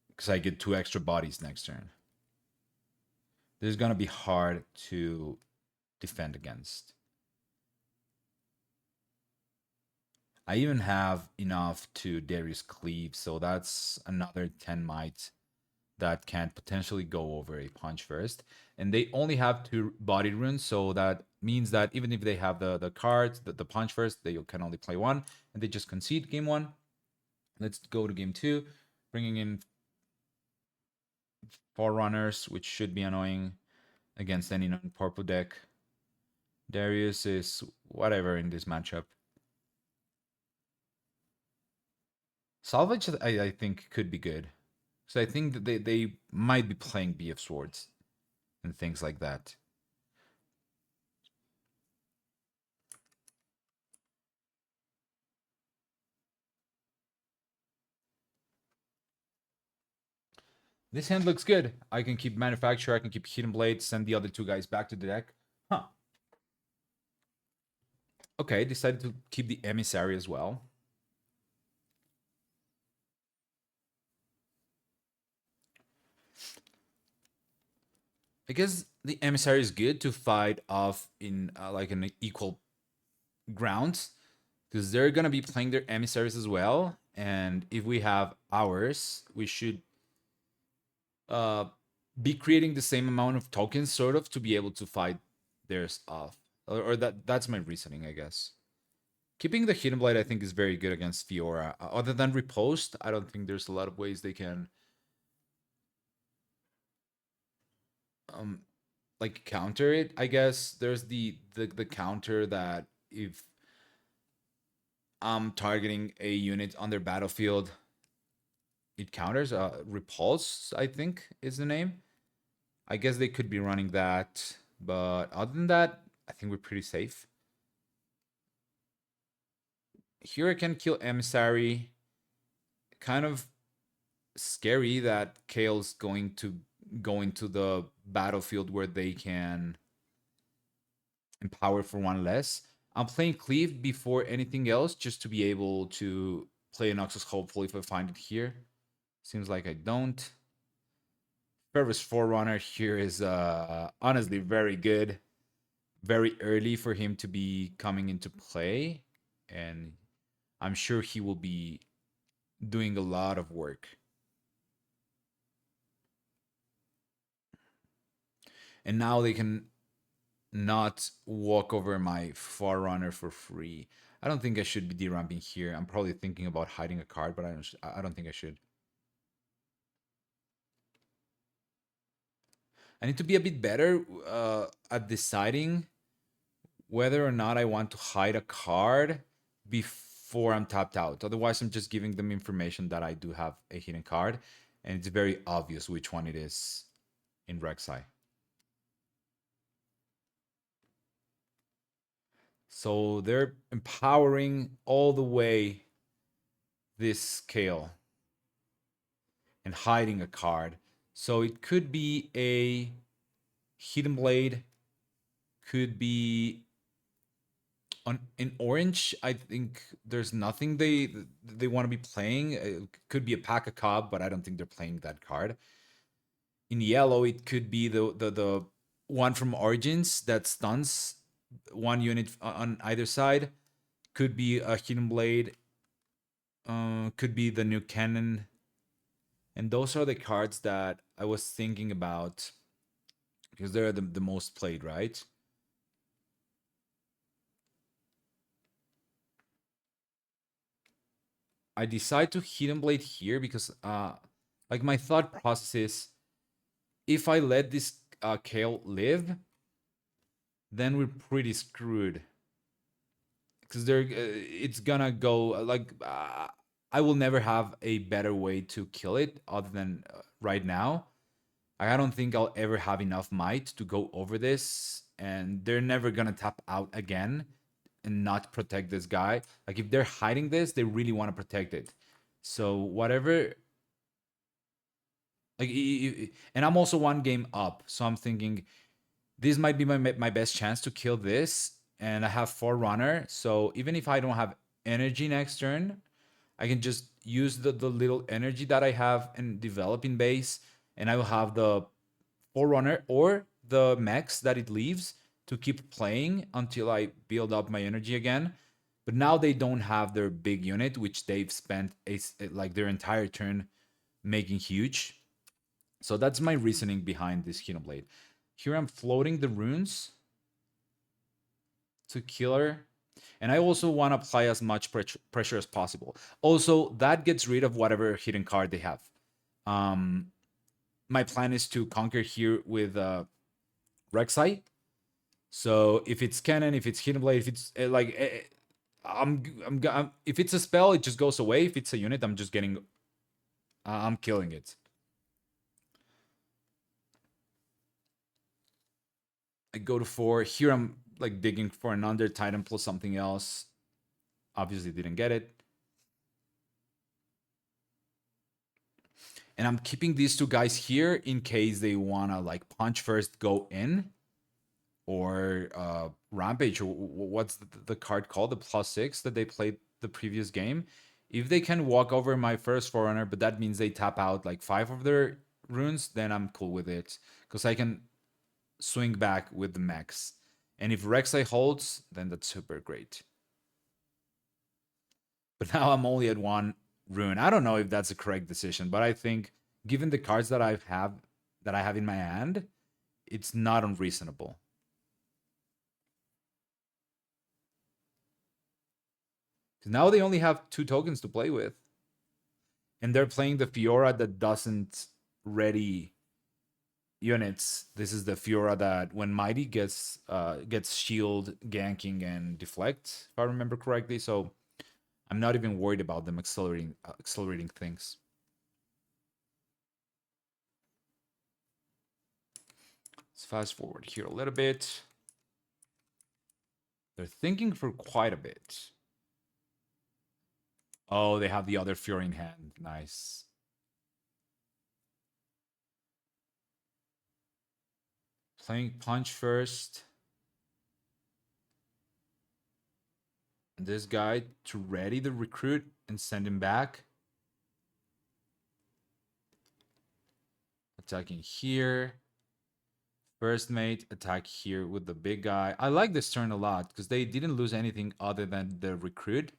because I get 2 extra bodies next turn. This is gonna be hard to defend against. I even have enough to Darius Cleave, so that's another 10 might that can potentially go over a punch first. And they only have 2 body runes, so that means that even if they have the cards, the punch first, they can only play 1, and they just concede game 1. Let's go to game 2, bringing in Forerunners, which should be annoying against any non-purple deck. Darius is whatever in this matchup. Salvage, I think, could be good. So I think that they might be playing BF Swords and things like that. This hand looks good. I can keep Manufacturer, I can keep Hidden Blade, send the other two guys back to the deck. Huh. Okay, decided to keep the Emissary as well. I guess the Emissary is good to fight off in like an equal grounds because they're gonna be playing their emissaries as well. And if we have ours, we should uh, be creating the same amount of tokens, sort of, to be able to fight theirs off. Or that's my reasoning, I guess. Keeping the Hidden Blade, I think, is very good against Fiora. Other than Riposte, I don't think there's a lot of ways they can um like counter it. I guess there's the counter that if I'm targeting a unit on their battlefield, it counters. Repulse, I think, is the name. I guess they could be running that, but other than that, I think we're pretty safe. Here I can kill Emissary. Kind of scary that Kale's going to go into the battlefield where they can empower for one less. I'm playing Cleave before anything else just to be able to play Noxus hopefully if I find it here. Seems like I don't. Fervous Forerunner here is honestly very good. Very early for him to be coming into play. And I'm sure he will be doing a lot of work. And now they can not walk over my Forerunner for free. I don't think I should be deramping here. I'm probably thinking about hiding a card, but I don't think I should. I need to be a bit better at deciding whether or not I want to hide a card before I'm tapped out. Otherwise, I'm just giving them information that I do have a hidden card, and it's very obvious which one it is in Rek'sai. So they're empowering all the way this scale and hiding a card. So it could be a Hidden Blade, could be on in orange. I think there's nothing they want to be playing. It could be a pack a cob, but I don't think they're playing that card. In yellow, it could be the one from Origins that stuns one unit on either side. Could be a Hidden Blade. Could be the new cannon. And those are the cards that I was thinking about because they're the most played, right? I decide to Hidden Blade here because like my thought process is if I let this Kale live, then we're pretty screwed because they're it's gonna go I will never have a better way to kill it other than right now. I don't think I'll ever have enough might to go over this, and they're never gonna tap out again and not protect this guy. Like if they're hiding this, they really want to protect it. So whatever, like, and I'm also one game up, so I'm thinking this might be my best chance to kill this, and I have Forerunner. So even if I don't have energy next turn, I can just use the little energy that I have and develop in base, and I will have the Forerunner or the mechs that it leaves to keep playing until I build up my energy again. But now they don't have their big unit, which they've spent like their entire turn making huge. So that's my reasoning behind this Blade. Here I'm floating the runes to kill her. And I also want to apply as much pressure as possible. Also, that gets rid of whatever hidden card they have. My plan is to conquer here with Rek'sai. So if it's cannon, if it's hidden blade, if it's if it's a spell, it just goes away. If it's a unit, I'm just getting, I'm killing it. I go to 4. Here I'm like digging for an under Titan plus something else. Obviously didn't get it. And I'm keeping these two guys here in case they wanna like punch first, go in, or rampage. Or what's the card called? The +6 that they played the previous game. If they can walk over my first Forerunner, but that means they tap out like 5 of their runes, then I'm cool with it because I can swing back with the mechs. And if Rek'sai holds, then that's super great. But now I'm only at 1 rune. I don't know if that's a correct decision, but I think given the cards that I have in my hand, it's not unreasonable. Because now they only have 2 tokens to play with. And they're playing the Fiora that doesn't ready units. This is the Fiora that when Mighty gets shield, ganking, and deflect, if I remember correctly. So I'm not even worried about them accelerating things. Let's fast forward here a little bit. They're thinking for quite a bit. Oh, they have the other Fury in hand. Nice. Playing punch first. And this guy to ready the recruit and send him back. Attacking here. First mate, attack here with the big guy. I like this turn a lot because they didn't lose anything other than the recruit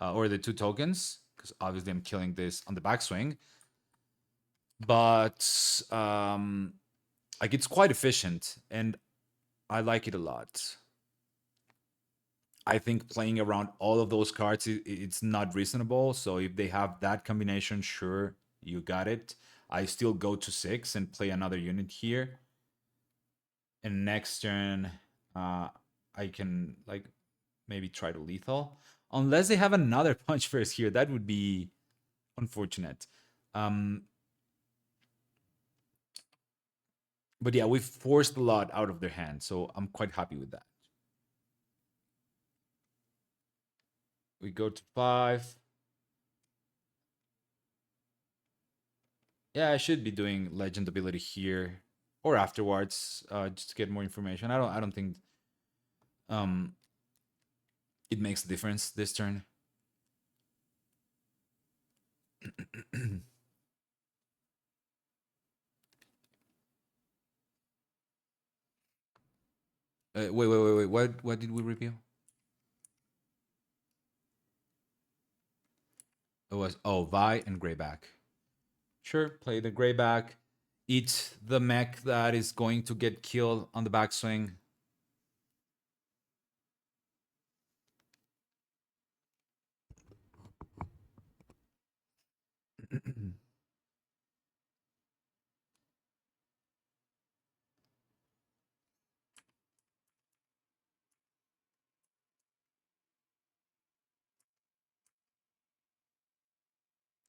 or the 2 tokens. Because obviously I'm killing this on the backswing. But like it's quite efficient and I like it a lot. I think playing around all of those cards, it's not reasonable. So if they have that combination, sure, you got it. I still go to 6 and play another unit here. And next turn, I can like maybe try to lethal. Unless they have another punch first here, that would be unfortunate. But yeah, we've forced a lot out of their hand, so I'm quite happy with that. We go to 5. Yeah, I should be doing legend ability here or afterwards, just to get more information. I don't think um it makes a difference this turn. Wait. What did we review? It was Vi and Greyback. Sure, play the Greyback. Eat the mech that is going to get killed on the backswing.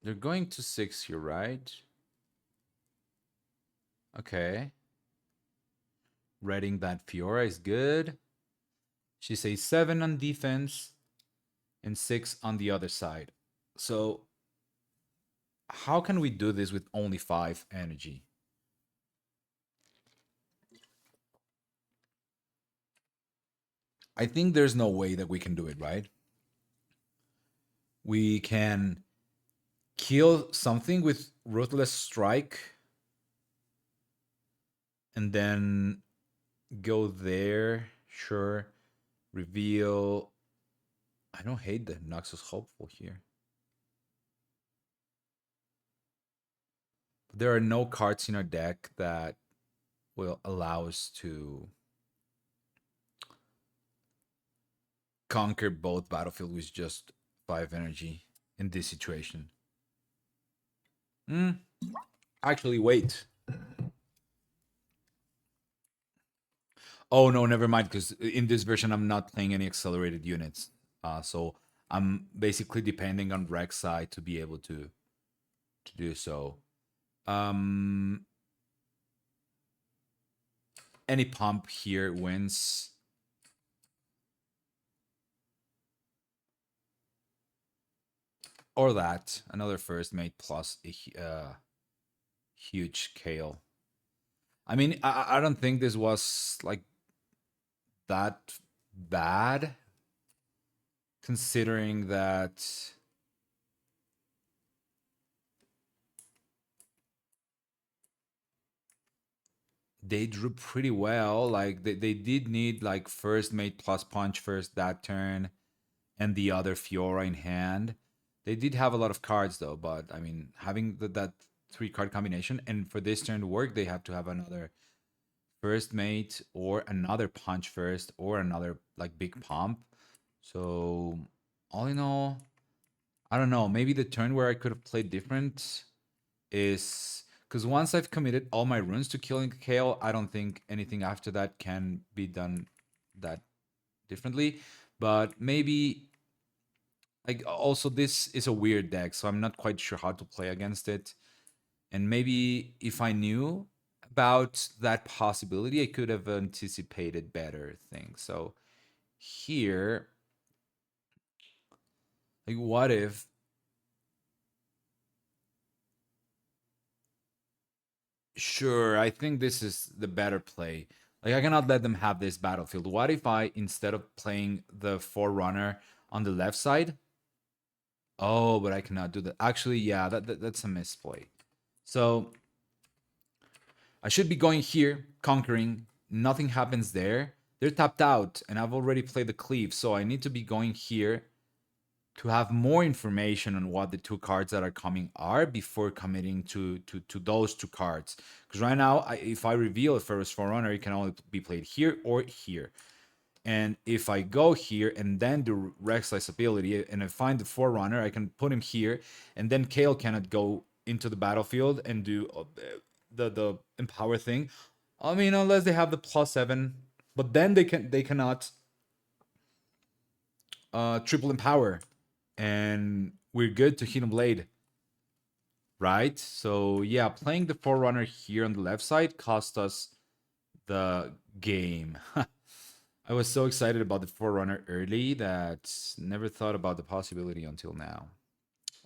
They're going to 6 here, right? Okay. Reading that Fiora is good. She says 7 on defense and 6 on the other side. So how can we do this with only 5 energy? I think there's no way that we can do it, right? We can kill something with Ruthless Strike and then go there. Sure. Reveal. I don't hate the Noxus Hopeful here. But there are no cards in our deck that will allow us to conquer both battlefield with just 5 energy in this situation. Actually, wait. Oh no, never mind. Because in this version, I'm not playing any accelerated units, so I'm basically depending on Rek'sai to be able to do so. Any pump here wins. Or that another first mate plus Huge Kale. I mean, I don't think this was like that bad, considering that they drew pretty well. Like they did need like first mate plus punch first that turn and the other Fiora in hand. They did have a lot of cards though, but I mean, having that three card combination and for this turn to work, they have to have another first mate or another punch first or another like big pump. So all in all, I don't know. Maybe the turn where I could have played different is because once I've committed all my runes to killing Kale, I don't think anything after that can be done that differently. But maybe like also this is a weird deck, so I'm not quite sure how to play against it. And maybe if I knew about that possibility, I could have anticipated better things. So here, like what if sure, I think this is the better play. Like I cannot let them have this battlefield. What if I instead of playing the Forerunner on the left side? Oh, but I cannot do that. Actually, yeah, that's a misplay. So I should be going here, conquering. Nothing happens there. They're tapped out, and I've already played the cleave, so I need to be going here to have more information on what the two cards that are coming are before committing to those two cards. Because right now, if I reveal a Ferrous Forerunner, it can only be played here or here. And if I go here and then do Rek'sai's ability and I find the Forerunner, I can put him here, and then Kale cannot go into the battlefield and do the empower thing. I mean, unless they have the +7, but then they cannot triple empower, and we're good to Hidden Blade, right? So yeah, playing the Forerunner here on the left side cost us the game. I was so excited about the Forerunner early that never thought about the possibility until now.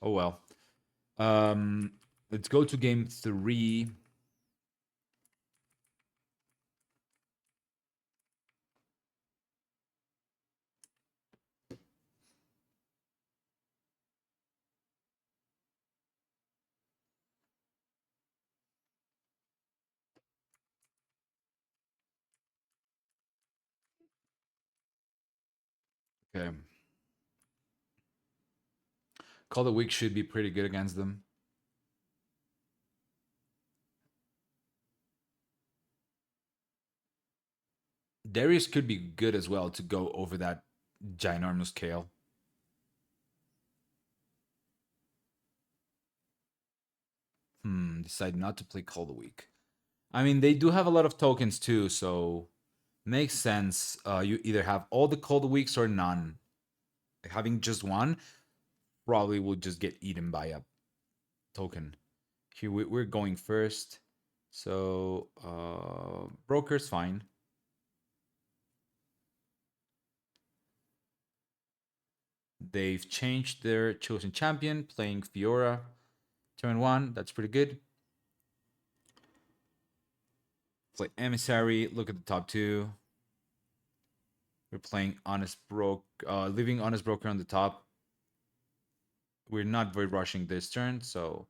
Oh well. Um, let's go to game 3. Okay. Call the Week should be pretty good against them. Darius could be good as well to go over that ginormous Kale. Decide not to play Call the Week. I mean, they do have a lot of tokens too, so makes sense. You either have all the Cold Weeks or none. Having just one probably will just get eaten by a token. Here we're going first. So Broker's fine. They've changed their chosen champion, playing Fiora. Turn 1, that's pretty good. Play Emissary, look at the top 2. We're playing leaving Honest Broker on the top. We're not very rushing this turn, so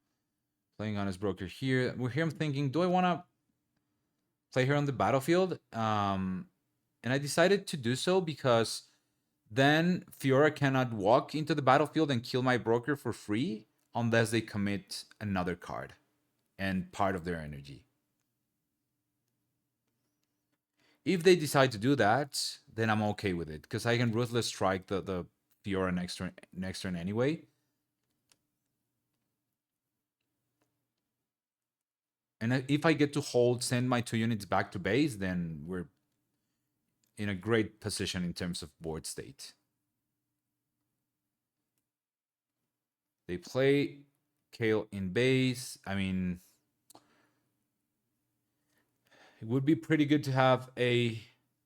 playing Honest Broker here. We're here, I'm thinking, do I want to play her on the battlefield? And I decided to do so because then Fiora cannot walk into the battlefield and kill my broker for free unless they commit another card and part of their energy. If they decide to do that, then I'm okay with it because I can ruthless strike the Fiora next turn anyway. And if I get to send my 2 units back to base, then we're in a great position in terms of board state. They play Kale in base. I mean, it would be pretty good to have a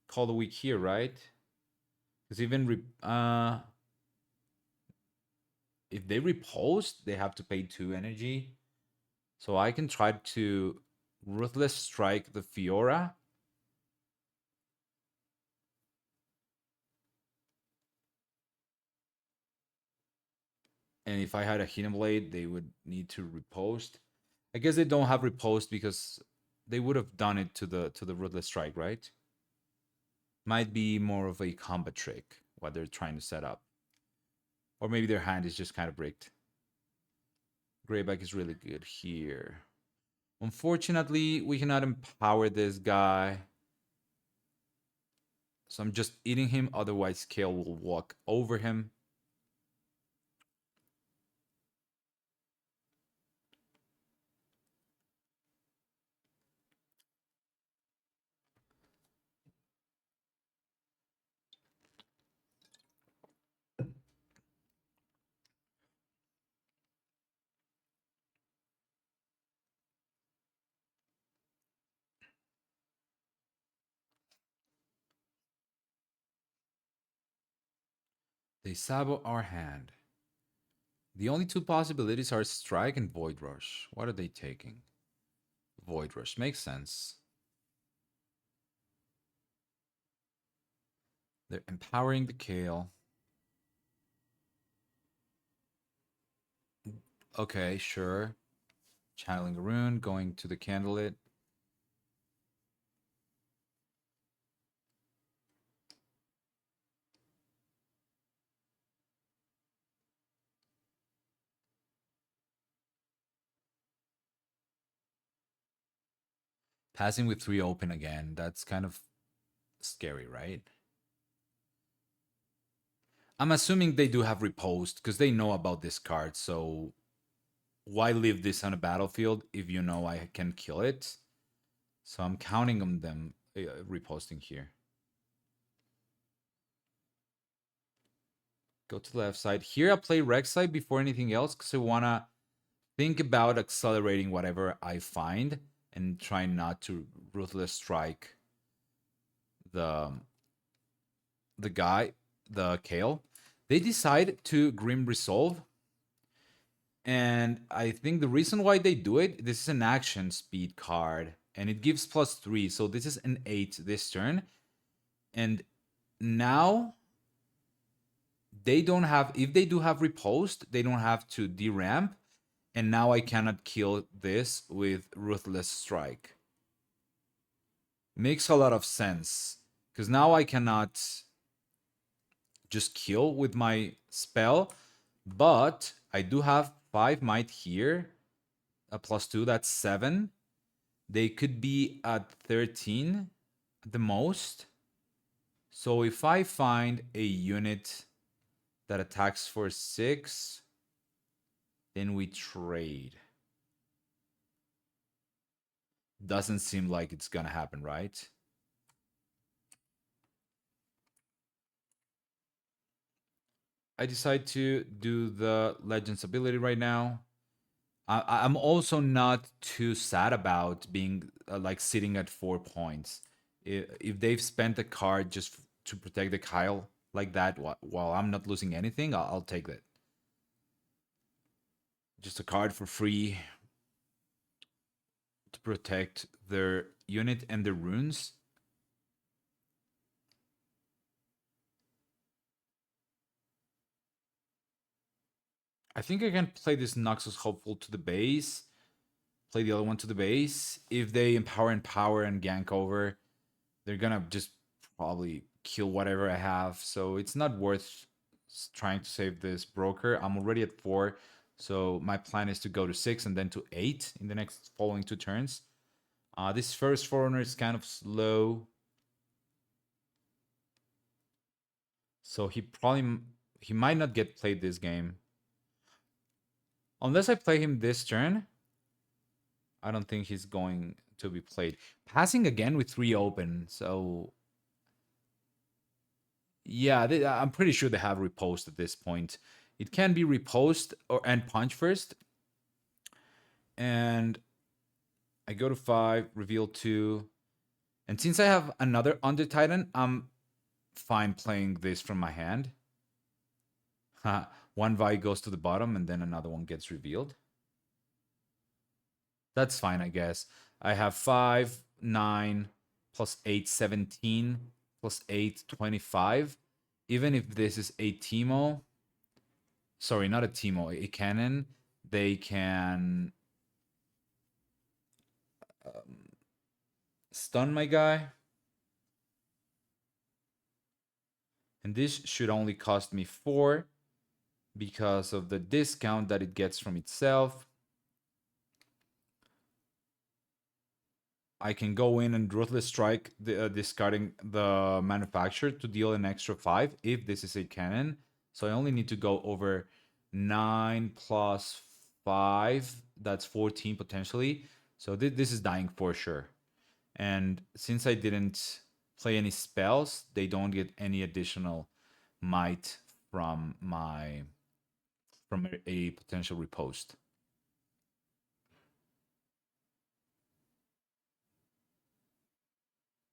Call the Week here, right? Because even if they repost, they have to pay 2 energy. So I can try to Ruthless Strike the Fiora. And if I had a Hidden Blade, they would need to repost. I guess they don't have repost because they would have done it to the Ruthless Strike, right? Might be more of a combat trick what they're trying to set up. Or maybe their hand is just kind of bricked. Greyback is really good here. Unfortunately, we cannot empower this guy. So I'm just eating him, otherwise Kale will walk over him. They sabo our hand. The only two possibilities are Strike and Void Rush. What are they taking? Void Rush makes sense. They're empowering the Kale. Okay, sure. Channeling a rune, going to the Candlelit. Passing with 3 open again. That's kind of scary, right? I'm assuming they do have repost because they know about this card. So why leave this on a battlefield if you know I can kill it? So I'm counting on them reposting here. Go to the left side. Here I play Rek'sai before anything else because I want to think about accelerating whatever I find and try not to Ruthless Strike the guy, the Kale. They decide to Grim Resolve. And I think the reason why they do it, this is an action speed card. And it gives +3. So this is an 8 this turn. And now they don't have, if they do have repost, they don't have to deramp. And now I cannot kill this with Ruthless Strike. Makes a lot of sense. Because now I cannot just kill with my spell. But I do have 5 might here. A +2, that's 7. They could be at 13 at the most. So if I find a unit that attacks for 6, then we trade. Doesn't seem like it's gonna happen, right? I decide to do the Legends ability right now. I'm also not too sad about being like sitting at 4 points. If they've spent a card just to protect the Kyle like that while I'm not losing anything, I'll take that. Just a card for free to protect their unit and their runes. I think I can play this Noxus Hopeful to the base. Play the other one to the base. If they empower and power and gank over, they're gonna just probably kill whatever I have. So it's not worth trying to save this broker. I'm already at 4. So my plan is to go to 6 and then to 8 in the next following 2 turns. This first Forerunner is kind of slow. So he might not get played this game. Unless I play him this turn, I don't think he's going to be played. Passing again with 3 open, so yeah, I'm pretty sure they have repost at this point. It can be repost and punch first. And I go to 5, reveal 2. And since I have another Under Titan, I'm fine playing this from my hand. One Vi goes to the bottom and then another one gets revealed. That's fine, I guess. I have 5, 9, plus 8, 17, plus 8, 25. Even if this is a Timo, sorry, not a Timo, a cannon, they can um, stun my guy. And this should only cost me 4 because of the discount that it gets from itself. I can go in and ruthless strike, discarding the manufacturer to deal an extra 5 if this is a cannon. So I only need to go over 9 plus 5. That's 14 potentially. So this is dying for sure. And since I didn't play any spells, they don't get any additional might from a potential repost.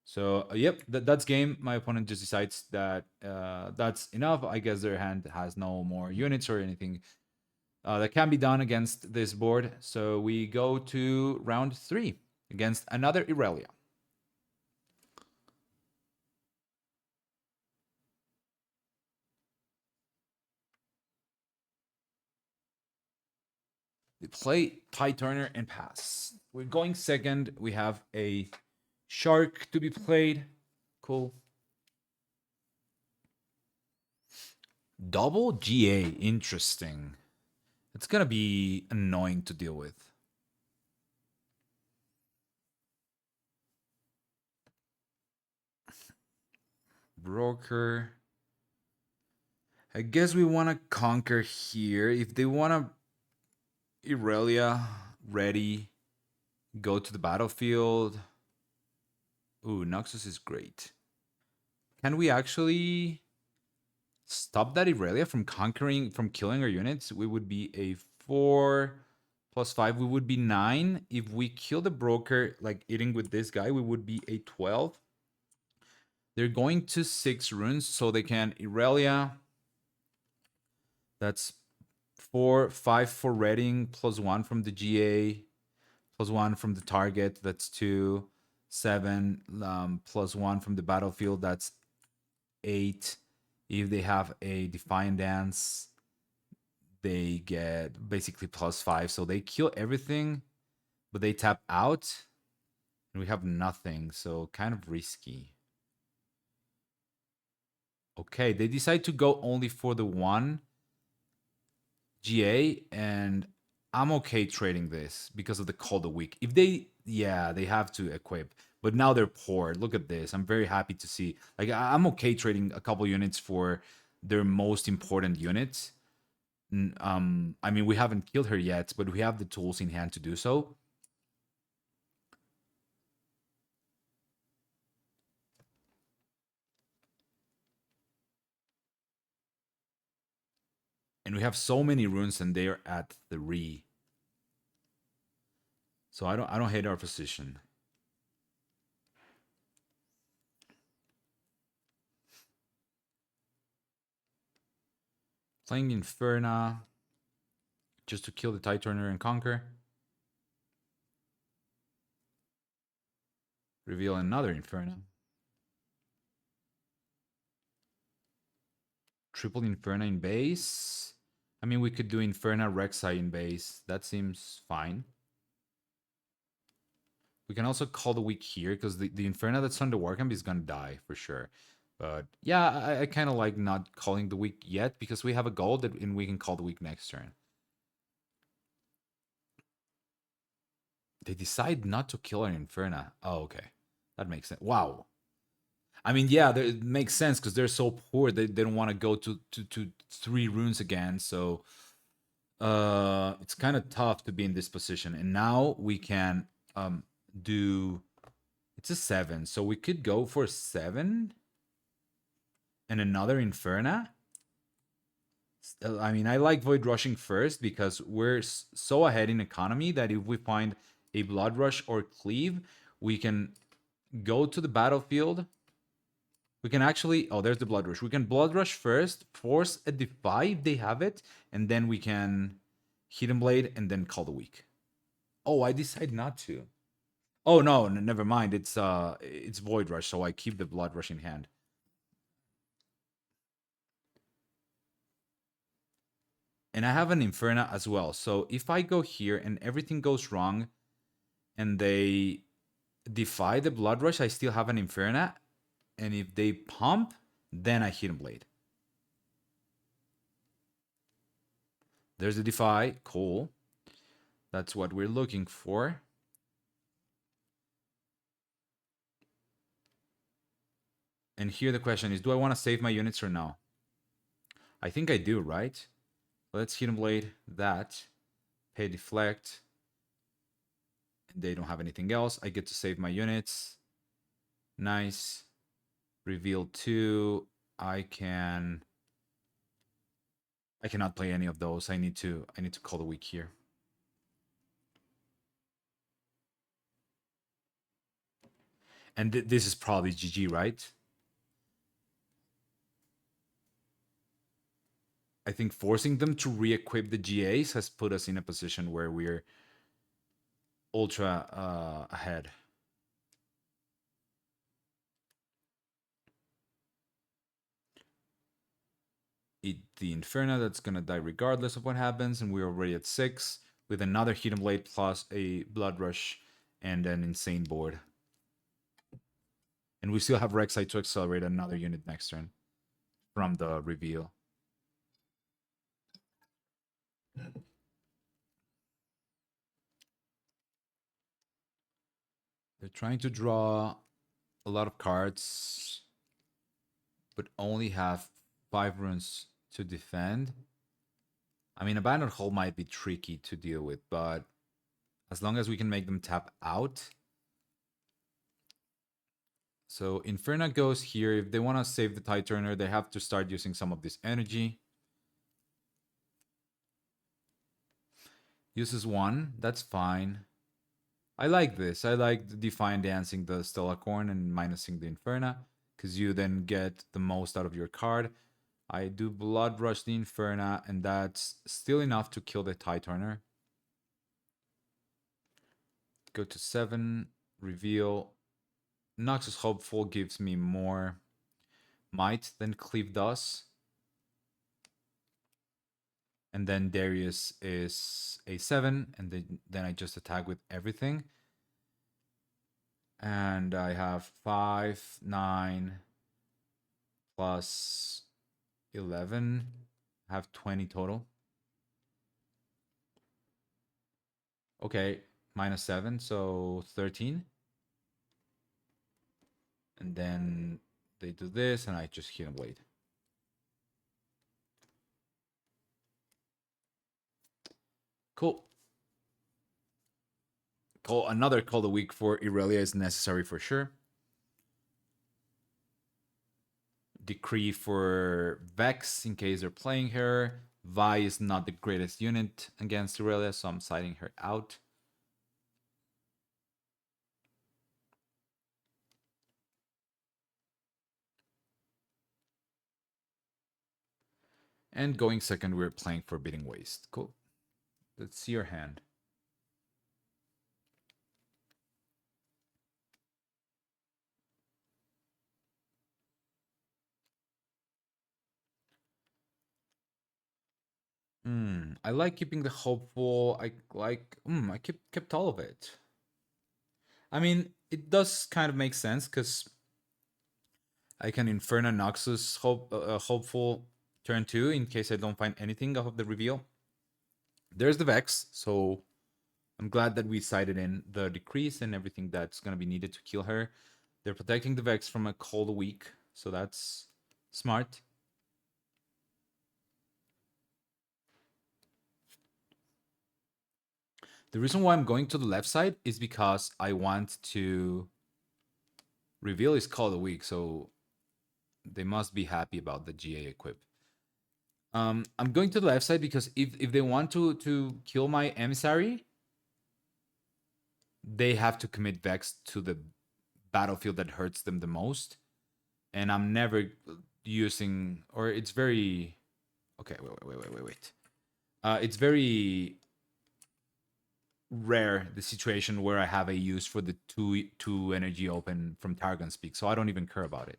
So yep, that's game. My opponent just decides that that's enough. I guess their hand has no more units or anything that can be done against this board. So we go to round 3 against another Irelia. They play Ty Turner and pass. We're going second. We have a shark to be played. Cool. Double GA. Interesting. It's gonna be annoying to deal with. Broker. I guess we want to conquer here. If they want to Irelia ready, go to the battlefield. Ooh, Noxus is great. Can we actually stop that Irelia from conquering, from killing our units? We would be a 4 plus 5. We would be 9. If we kill the broker, like eating with this guy, we would be a 12. They're going to 6 runes, so they can Irelia. That's 4, 5 for Reading, plus 1 from the GA, plus 1 from the target. That's 2, 7, plus 1 from the battlefield. That's 8. If they have a Defiant Dance, they get basically plus 5. So they kill everything, but they tap out, and we have nothing. So kind of risky. Okay, they decide to go only for the 1 GA, and I'm okay trading this because of the call of the week. If they, yeah, they have to equip, but now they're poor. Look at this. I'm very happy to see. Like, I'm okay trading a couple units for their most important units. I mean, we haven't killed her yet, but we have the tools in hand to do so. And we have so many runes, and they're at 3. So I don't hate our position. Playing Inferna just to kill the Tide Turner and conquer. Reveal another Inferna. Triple Inferna in base. I mean, we could do Inferna Rek'sai in base. That seems fine. We can also call the week here because the Inferna that's on the Warcamp is gonna die for sure. But yeah, I kind of like not calling the week yet because we have a goal that and we can call the week next turn. They decide not to kill an Inferna. Oh, okay. That makes sense. Wow. I mean, yeah, it makes sense because they're so poor. They don't want to go to 3 runes again. So it's kind of tough to be in this position. And now we can do, it's a 7, so we could go for 7 and another Inferna. I mean, I like Void Rushing first because we're so ahead in economy that if we find a Blood Rush or Cleave, we can go to the battlefield. We can actually, oh, there's the Blood Rush. We can Blood Rush first, force a Defy if they have it, and then we can Hidden Blade and then call the week. Oh, I decide not to. Oh no, never mind. It's Void Rush, so I keep the Blood Rush in hand. And I have an Inferna as well. So if I go here and everything goes wrong and they defy the Blood Rush, I still have an Inferna. And if they pump, then I Hidden Blade. There's the defy. Cool. That's what we're looking for. And here the question is, do I want to save my units or no? I think I do, right? Let's Hidden Blade that. Pay Deflect. And they don't have anything else. I get to save my units. Nice. Reveal 2. I cannot play any of those. I need to call the week here. And this is probably GG, right? I think forcing them to re-equip the GAs has put us in a position where we're ultra ahead. Eat the Inferno, that's gonna die regardless of what happens, and we're already at 6 with another Hidden Blade plus a Blood Rush and an insane board. And we still have Rek'sai to accelerate another unit next turn from the reveal. They're trying to draw a lot of cards, but only have 5 runes to defend. I mean, Abandoned Hole might be tricky to deal with, but as long as we can make them tap out. So Inferna goes here. If they want to save the Tide Turner, they have to start using some of this energy. Uses 1. That's fine. I like this. I like the Defiant Dancing the Stellacorn and minusing the Inferna, because you then get the most out of your card. I do Blood Rush the Inferna, and that's still enough to kill the Tide Turner. Go to 7, reveal. Noxus Hopeful gives me more might than Cleave does. And then Darius is a 7, and then I just attack with everything. And I have 5, 9, plus 11. I have 20 total. Okay, minus 7, so 13. And then they do this, and I just Hidden Blade. Cool. Another call of the week for Irelia is necessary for sure. Decree for Vex in case they're playing her. Vi is not the greatest unit against Irelia, so I'm siding her out. And going second, we're playing Forbidding Waste. Cool. Let's see your hand. I like keeping the hopeful. I kept all of it. I mean, it does kind of make sense because I can Inferno Noxus hopeful turn 2 in case I don't find anything off of the reveal. There's the Vex, so I'm glad that we sided in the decrease and everything that's going to be needed to kill her. They're protecting the Vex from a cold week, so that's smart. The reason why I'm going to the left side is because I want to reveal his Call of the Week, so they must be happy about the GA equip. I'm going to the left side because if they want to kill my emissary, they have to commit Vex to the battlefield that hurts them the most. And I'm never using, or it's very, okay, wait. It's very rare the situation where I have a use for the two energy open from Targon's Peak, so I don't even care about it.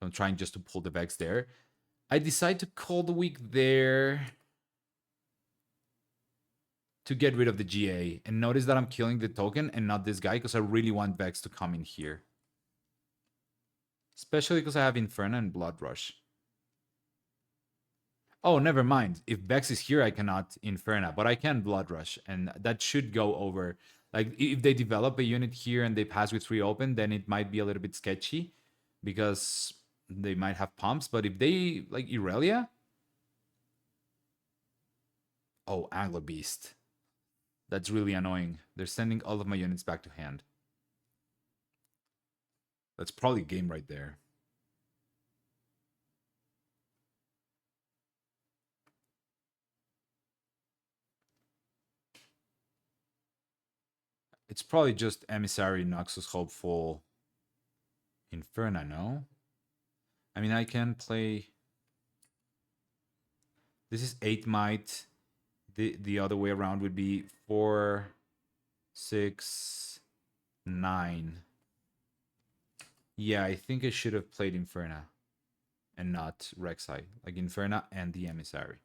I'm trying just to pull the Vex there. I decide to call the week there to get rid of the GA. And notice that I'm killing the token and not this guy because I really want Vex to come in here. Especially because I have Inferno and Blood Rush. Oh, never mind. If Vex is here, I cannot Inferno, but I can Blood Rush. And that should go over. Like, if they develop a unit here and they pass with 3 open, then it might be a little bit sketchy. Because they might have pumps. But if they, like, Irelia... Oh, Angler Beast. That's really annoying. They're sending all of my units back to hand. That's probably game right there. It's probably just Emissary, Noxus, Hopeful, Inferno, no? I mean, I can play... This is 8 Might. The other way around would be 4, 6, 9. Yeah, I think I should have played Inferno and not Rek'sai. Like Inferno and the Emissary.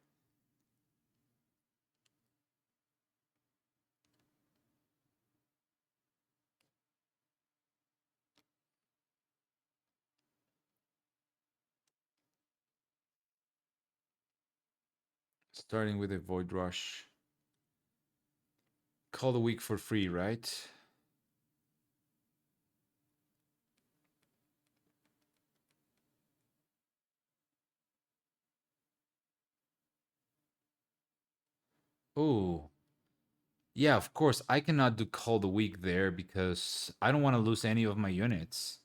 Starting with a Void Rush. Call the week for free, right? Oh. Yeah, of course. I cannot do Call the Week there because I don't want to lose any of my units.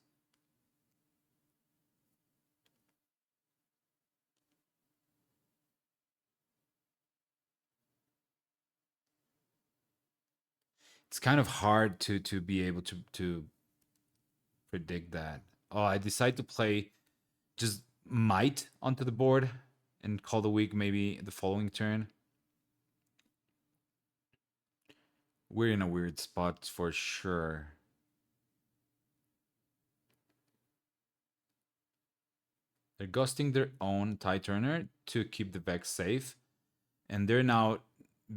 It's kind of hard to be able to predict that. Oh, I decide to play just Might onto the board and Call the Week maybe the following turn. We're in a weird spot for sure. They're ghosting their own Tide Turner to keep the Vex safe. And they're now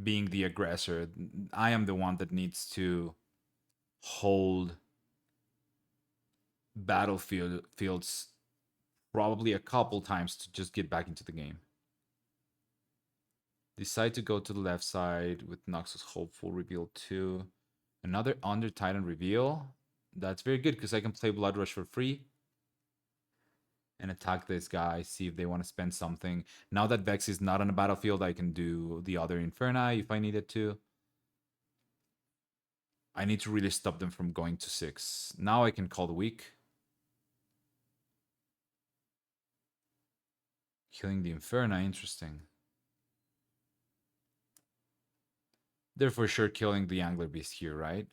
being the aggressor. I am the one that needs to hold battlefields probably a couple times to just get back into the game. Decide to go to the left side with Noxus Hopeful reveal 2. Another Under Titan reveal. That's very good because I can play Blood Rush for free and attack this guy, see if they want to spend something. Now that Vex is not on the battlefield, I can do the other Inferni if I needed to. I need to really stop them from going to 6. Now I can call the week. Killing the Inferni, interesting. They're for sure killing the Angler Beast here, right?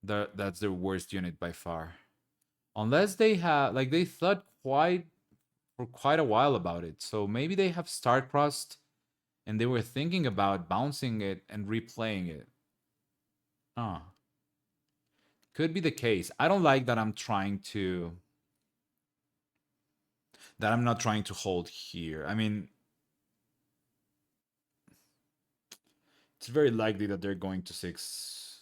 That's their worst unit by far. Unless they have, like, they thought for quite a while about it. So maybe they have Star-Crossed and they were thinking about bouncing it and replaying it. Huh. Could be the case. I don't like that I'm not trying to hold here. I mean, it's very likely that they're going to 6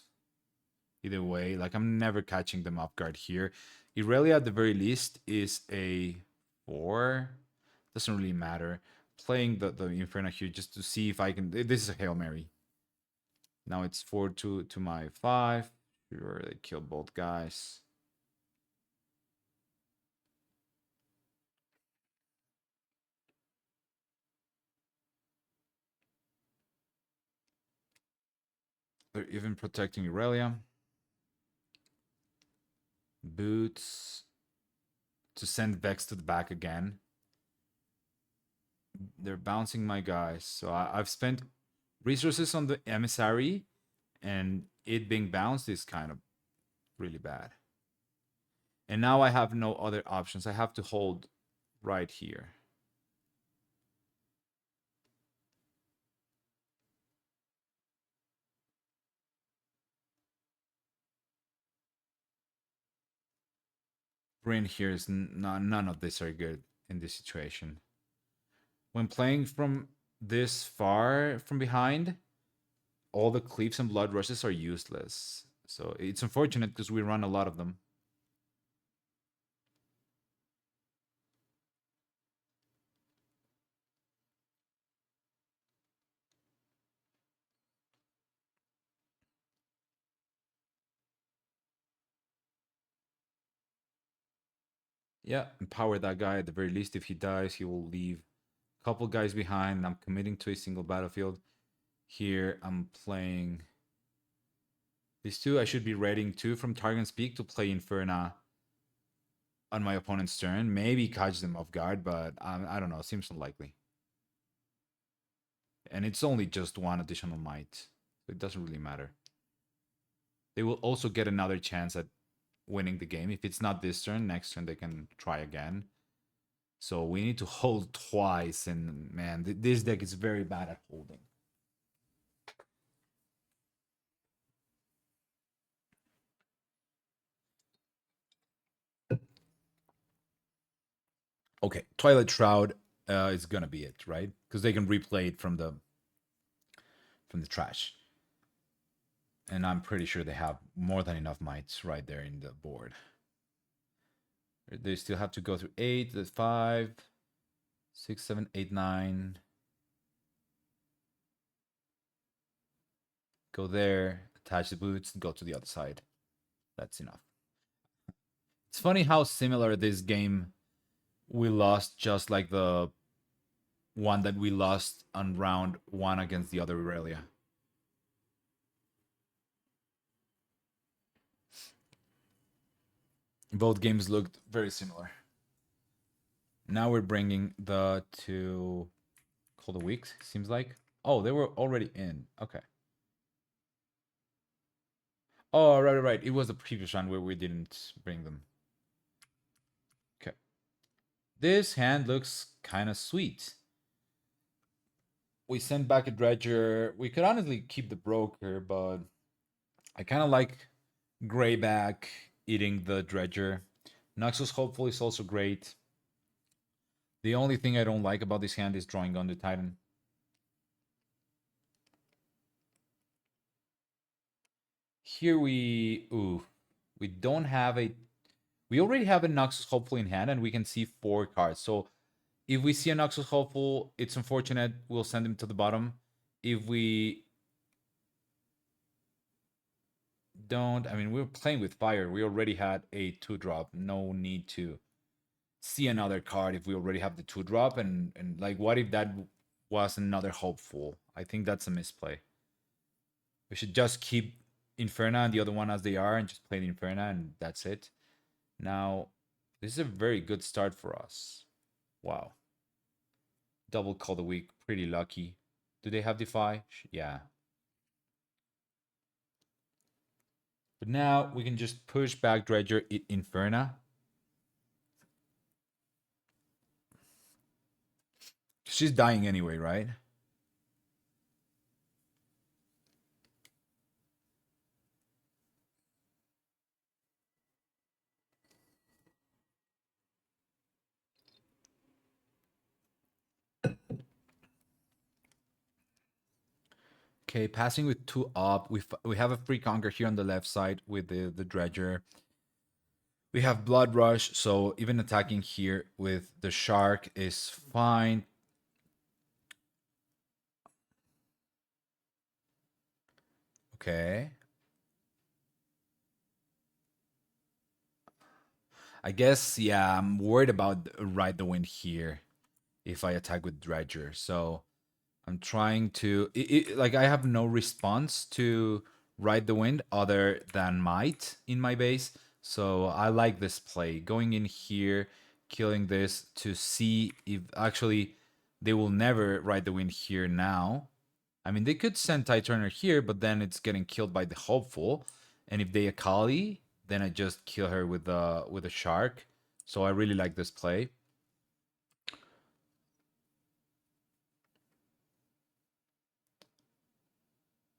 either way. Like, I'm never catching them off guard here. Irelia, at the very least, is a 4. Doesn't really matter. Playing the Inferno here just to see if I can... This is a Hail Mary. Now it's 4 to my 5. Sure, they kill both guys. They're even protecting Irelia. Boots to send Vex to the back again. They're bouncing my guys. So I've spent resources on the Emissary, and it being bounced is kind of really bad. And now I have no other options. I have to hold right here. Bryn here is none of this are good in this situation. When playing from this far from behind, all the cleaves and blood rushes are useless. So it's unfortunate because we run a lot of them. Yeah, empower that guy at the very least. If he dies, he will leave a couple guys behind. I'm committing to a single battlefield. Here, I'm playing these two. I should be raiding two from Targon's Peak to play Inferna on my opponent's turn. Maybe catch them off guard, but I don't know. Seems unlikely. And it's only just one additional might, so it doesn't really matter. They will also get another chance at winning the game. If it's not this turn, next turn they can try again. So we need to hold twice, and man, this deck is very bad at holding. Okay, Twilight Shroud is gonna be it, right? Because they can replay it from the trash, and I'm pretty sure they have more than enough mites right there in the board. They still have to go through 8, the 5, 6, 7, 8, 9. Go there, attach the boots, and go to the other side. That's enough. It's funny how similar this game we lost, just like the one that we lost on round 1 against the other Aurelia. Both games looked very similar. Now we're bringing the two Cold Weeks, seems like. Oh, they were already in. Okay. Oh, right. It was the previous round where we didn't bring them. Okay. This hand looks kind of sweet. We sent back a Dredger. We could honestly keep the Broker, but I kind of like Greyback eating the Dredger. Noxus Hopeful is also great. The only thing I don't like about this hand is drawing on the Titan. Here we don't have a, we already have a Noxus Hopeful in hand, and we can see 4 cards. So if we see a Noxus Hopeful, it's unfortunate. We'll send him to the bottom. If we don't, I mean, we're playing with fire. We already had a 2-drop. No need to see another card if we already have the 2-drop. And like, what if that was another Hopeful? I think that's a misplay. We should just keep Inferna and the other one as they are and just play the Inferna, and that's it. Now, this is a very good start for us. Wow. Double Call the Week, pretty lucky. Do they have Defy? Yeah. But now we can just push back Dredger Inferna. She's dying anyway, right? Okay, passing with 2 up. We have a free conquer here on the left side with the Dredger. We have Blood Rush, so even attacking here with the Shark is fine. Okay. I guess, yeah, I'm worried about Ride the Wind here if I attack with Dredger. So I'm trying to, like, I have no response to Ride the Wind other than Might in my base. So I like this play. Going in here, killing this to see if actually they will never Ride the Wind here now. I mean, they could send Ty Turner here, but then it's getting killed by the Hopeful. And if they Akali, then I just kill her with a Shark. So I really like this play.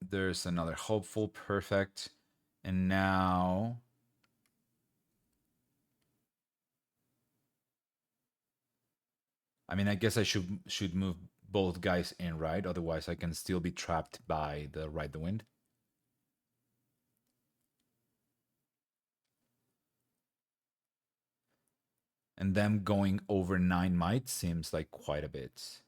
There's another Hopeful, perfect. And now I mean, I guess I should move both guys in, right? Otherwise, I can still be trapped by the Ride the Wind. And them going over 9 might seems like quite a bit.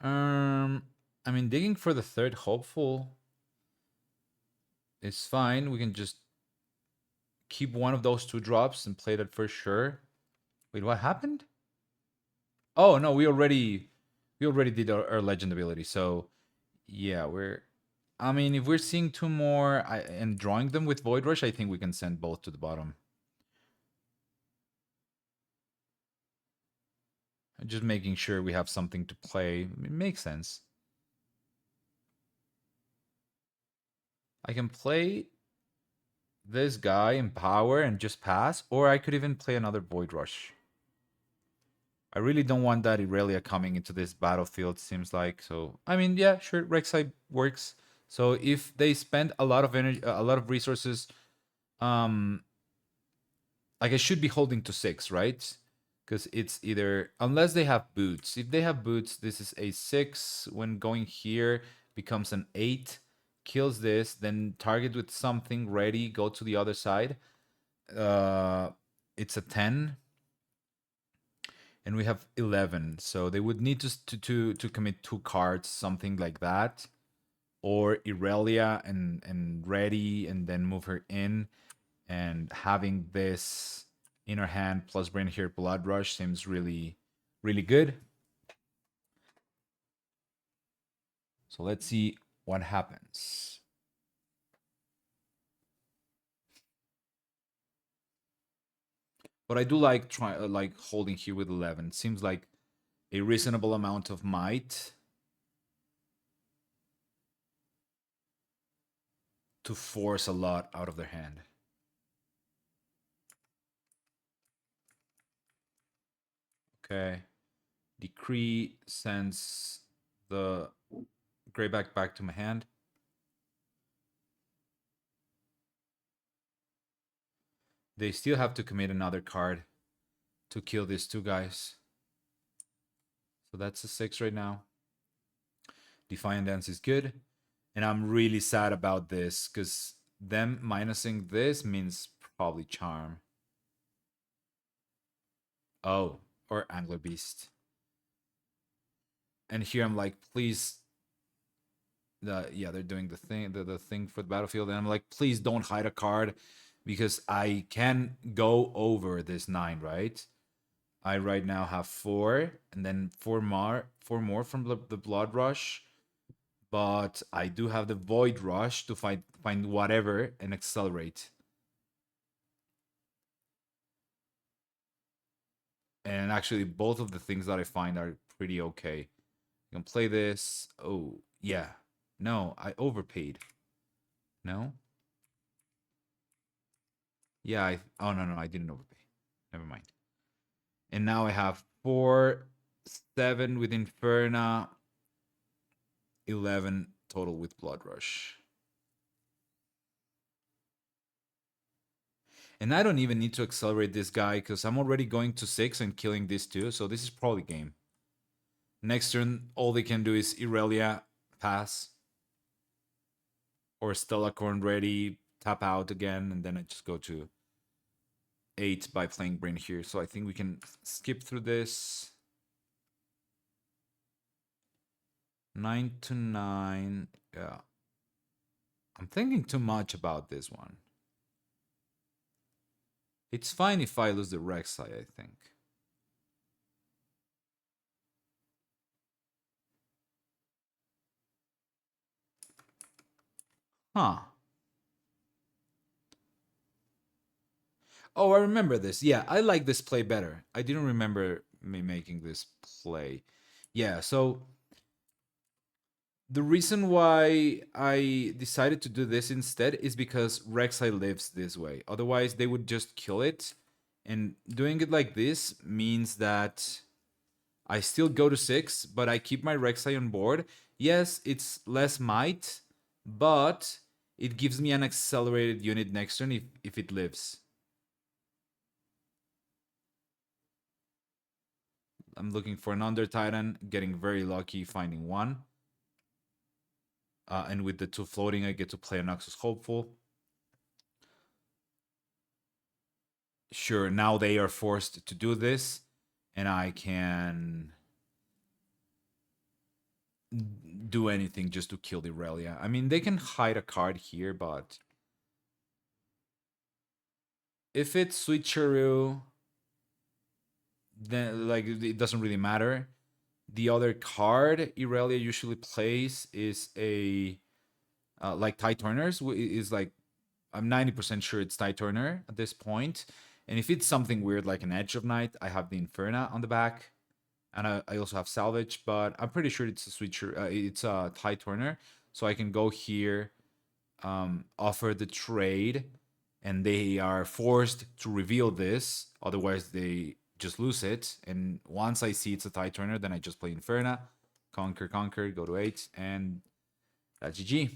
I mean, digging for the third hopeful is fine. We can just keep one of those 2 drops and play that for sure. Wait, what happened? Oh no, we already did our legend ability. So yeah, we're. I mean, if we're seeing 2 more and drawing them with Void Rush, I think we can send both to the bottom. Just making sure we have something to play. It makes sense. I can play this guy in power and just pass, or I could even play another Void Rush. I really don't want that Irelia coming into this battlefield, seems like. So, I mean, yeah, sure, Rek'Sai works. So if they spend a lot of energy, a lot of resources, um, like I should be holding to 6, right? Because it's either, unless they have boots. If they have boots, this is a 6. When going here, becomes an 8. Kills this, then target with something ready, go to the other side. Uh, it's a 10. And we have 11, so they would need to commit 2 cards, something like that, or Irelia and ready, and then move her in, and having this in her hand plus bring here Blood Rush seems really good. So let's see what happens. But I do like like holding here with 11. Seems like a reasonable amount of might to force a lot out of their hand. Okay. Decree sends the Greyback back to my hand. They still have to commit another card to kill these 2 guys. So that's a 6 right now. Defiant Dance is good. And I'm really sad about this because them minusing this means probably Charm. Oh, or Angler Beast. And here I'm like, please. Yeah, they're doing the thing for the battlefield, and I'm like, please don't hide a card because I can go over this 9, right? I right now have 4, and then 4 more from the Blood Rush, but I do have the Void Rush to find whatever and accelerate. And actually, both of the things that I find are pretty okay. I can play this. Oh yeah, no, I overpaid. No, yeah, oh no, I didn't overpay. Never mind. And now I have 4, 7 with Inferna, 11 total with Blood Rush. And I don't even need to accelerate this guy because I'm already going to 6 and killing this 2. So this is probably game. Next turn, all they can do is Irelia, pass, or Stellacorn ready, tap out again, and then I just go to 8 by playing Brain here. So I think we can skip through this. 9 to 9. Yeah. I'm thinking too much about this one. It's fine if I lose the Rek'Sai, I think. Huh. Oh, I remember this. Yeah, I like this play better. I didn't remember me making this play. Yeah, so the reason why I decided to do this instead is because Rek'Sai lives this way. Otherwise, they would just kill it. And doing it like this means that I still go to 6, but I keep my Rek'Sai on board. Yes, it's less might, but it gives me an accelerated unit next turn if it lives. I'm looking for an Under Titan, getting very lucky finding one. And with the two floating, I get to play a Noxus Hopeful. Sure, now they are forced to do this, and I can do anything just to kill the Aurelia. I mean, they can hide a card here, but if it's Switcheroo, then like it doesn't really matter. The other card Irelia usually plays is a like Tide Turners is like I'm 90% sure it's Tide Turner at this point. And if it's something weird like an Edge of Night, I have the Inferna on the back, and I also have Salvage, but I'm pretty sure it's a switcher. It's a Tide Turner, so I can go here, offer the trade, and they are forced to reveal this. Otherwise, they just lose it. And once I see it's a Tide Turner, then I just play Inferna, conquer, go to 8, and that's GG.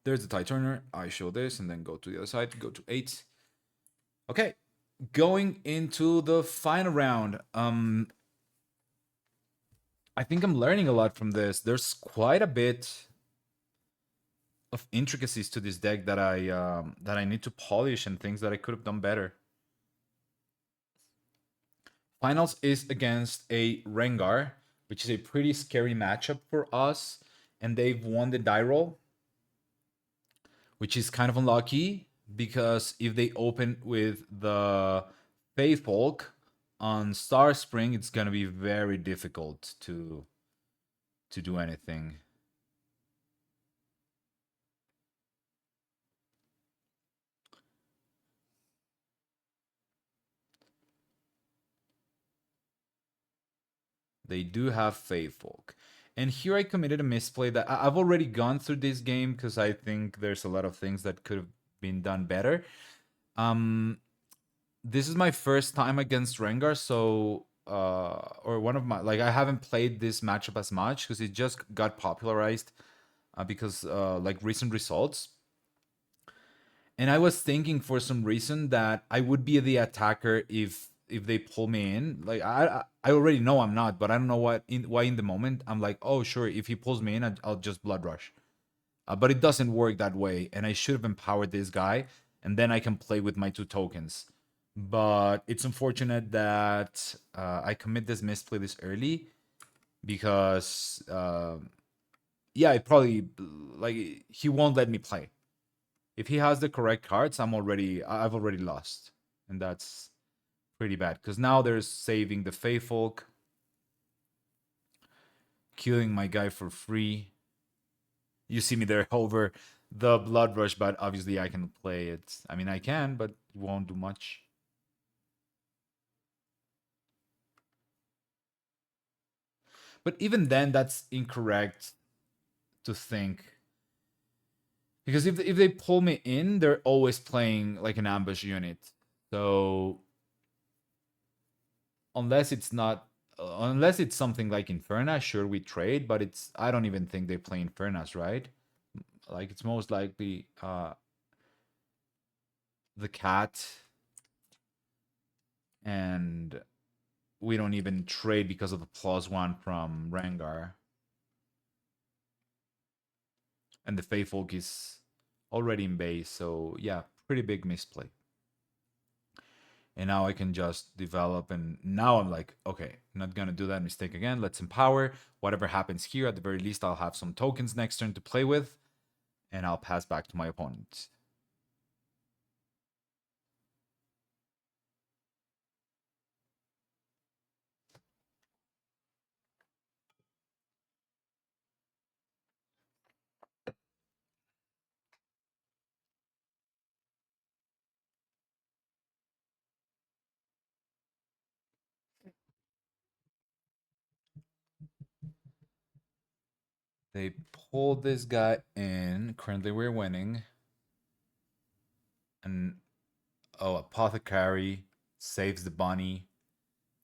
There's the Tide Turner. I show this and then go to the other side, go to 8. Okay, going into the final round. I think I'm learning a lot from this. There's quite a bit of intricacies to this deck that I need to polish and things that I could have done better. Finals is against a Rengar, which is a pretty scary matchup for us, and they've won the die roll, which is kind of unlucky because if they open with the Faithfolk on Star Spring, it's gonna be very difficult to do anything. They do have Faithfolk. And here I committed a misplay that I've already gone through this game because I think there's a lot of things that could have been done better. This is my first time against Rengar, so or one of my like I haven't played this matchup as much because it just got popularized because like recent results. And I was thinking for some reason that I would be the attacker if they pull me in. Like I already know I'm not, but I don't know why in the moment I'm like, oh sure, if he pulls me in, I'll just blood rush. But it doesn't work that way, and I should have empowered this guy, and then I can play with my 2 tokens. But it's unfortunate that I commit this misplay this early because yeah, it probably like he won't let me play. If he has the correct cards, I've already lost, and that's pretty bad because now they're saving the Faithfolk, killing my guy for free. You see me there over the Blood Rush, but obviously I can play it. I mean, I can, but it won't do much. But even then, that's incorrect to think. Because if they pull me in, they're always playing like an ambush unit. So unless it's not unless it's something like Inferna, sure we trade, but it's I don't even think they play Infernas, right? Like it's most likely the cat, and we don't even trade because of the +1 from Rengar. And the Faithfolk is already in base, so yeah, pretty big misplay. And now I can just develop, and now I'm like, okay, I'm not gonna do that mistake again. Let's empower. Whatever happens here, at the very least, I'll have some tokens next turn to play with, and I'll pass back to my opponent. They pulled this guy in. Currently, we're winning. And oh, Apothecary saves the bunny,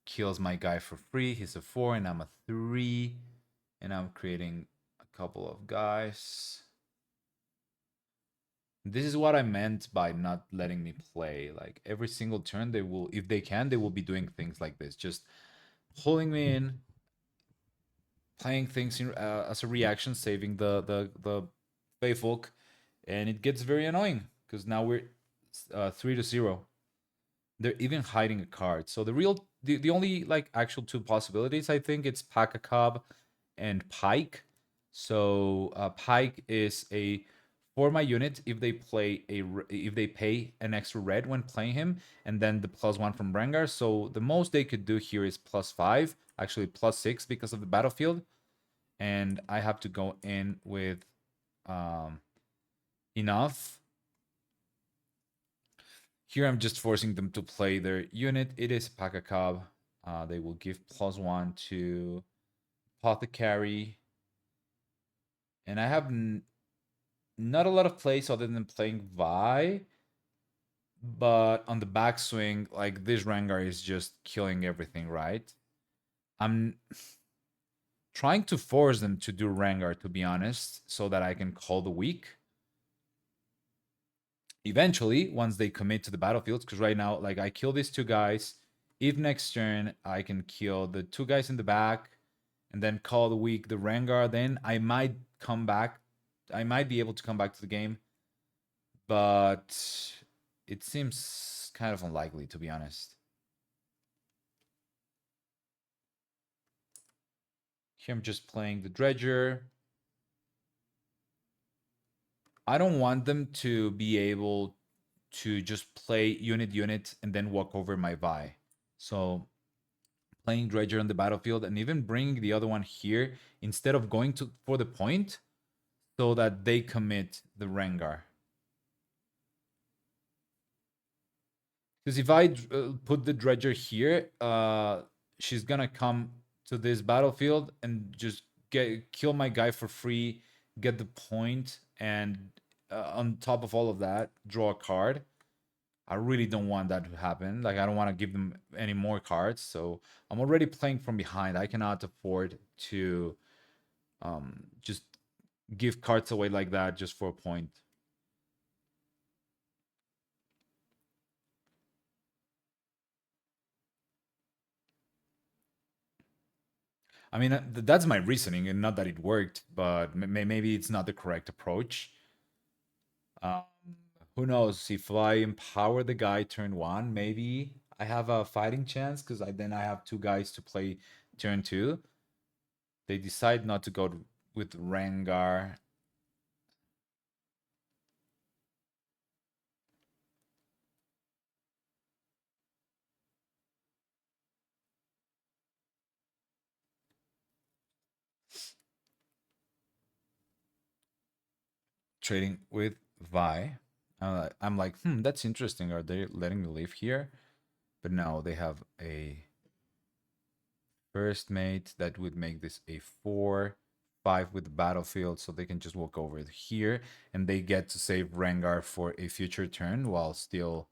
kills my guy for free. He's a 4, and I'm a 3. And I'm creating a couple of guys. This is what I meant by not letting me play. Like every single turn, they will, if they can, they will be doing things like this, just pulling me in, playing things as a reaction, saving the faithful, and it gets very annoying because now we're 3-0. They're even hiding a card. So the only like actual two possibilities, I think, it's Pack a Cob and Pike. So Pike is a for my unit if they play if they pay an extra red when playing him, and then the +1 from Rengar. So the most they could do here is +5, actually +6 because of the battlefield, and I have to go in with um, enough. Here I'm just forcing them to play their unit. It is Pakakab. They will give +1 to Apothecary. And I have not a lot of plays other than playing Vi. But on the backswing, like this Rengar is just killing everything, right? I'm trying to force them to do Rengar, to be honest, so that I can call the weak. Eventually, once they commit to the battlefield, because right now, like I kill these two guys. If next turn I can kill the two guys in the back and then call the weak the Rengar, then I might come back. I might be able to come back to the game, but it seems kind of unlikely, to be honest. Here I'm just playing the Dredger. I don't want them to be able to just play unit and then walk over my Vi. So playing Dredger on the battlefield and even bringing the other one here instead of going to for the point so that they commit the Rengar. Because if I put the Dredger here, she's gonna come to this battlefield and just kill my guy for free, get the point, and on top of all of that, draw a card. I really don't want that to happen. Like I don't want to give them any more cards. So I'm already playing from behind. I cannot afford to just give cards away like that just for a point. I mean, that's my reasoning, and not that it worked, but maybe it's not the correct approach. Um, who knows? If I empower the guy turn one, maybe I have a fighting chance because then I have two guys to play turn two. They decide not to go with Rengar. Trading with Vi. I'm like, that's interesting. Are they letting me live here? But no, they have a first mate that would make this a 4-5 with the battlefield, so they can just walk over here and they get to save Rengar for a future turn while still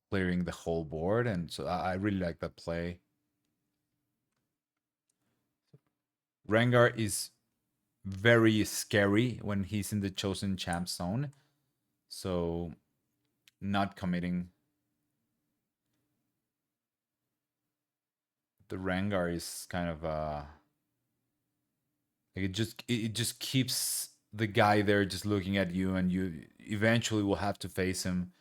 clearing the whole board. And so I really like that play. Rengar is very scary when he's in the chosen champ zone. So not committing the Rengar is kind of like it just keeps the guy there just looking at you, and you eventually will have to face him.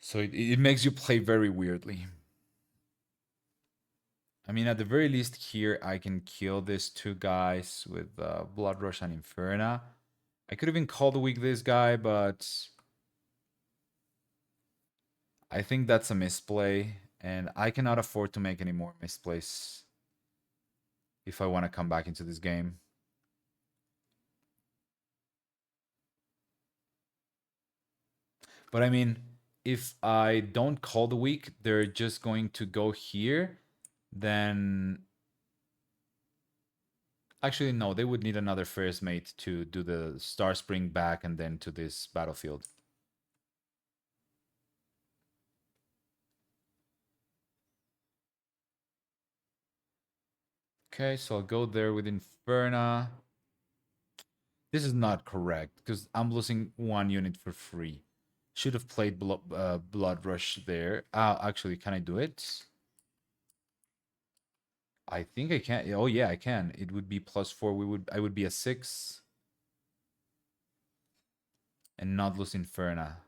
So it makes you play very weirdly. I mean, at the very least here, I can kill these two guys with Blood Rush and Inferna. I could even call the weak this guy, but I think that's a misplay, and I cannot afford to make any more misplays if I want to come back into this game. But I mean, if I don't call the weak, they're just going to go here. Then actually, no, they would need another first mate to do the Star Spring back and then to this battlefield. Okay, so I'll go there with Inferna. This is not correct because I'm losing one unit for free. Should have played Blood Rush there. Actually, can I do it? I think I can. Oh yeah, I can. It would be +4. I would be a 6 and not lose Inferna.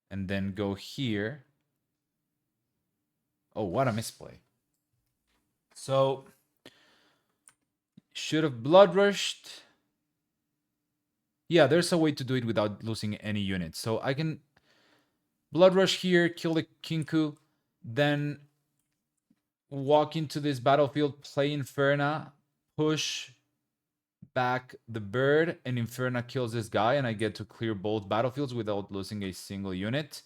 And then go here. Oh, what a misplay. So should have Blood Rushed. Yeah, there's a way to do it without losing any units. So I can Blood Rush here, kill the Kinku, then walk into this battlefield, play Inferna, push back the bird, and Inferna kills this guy, and I get to clear both battlefields without losing a single unit.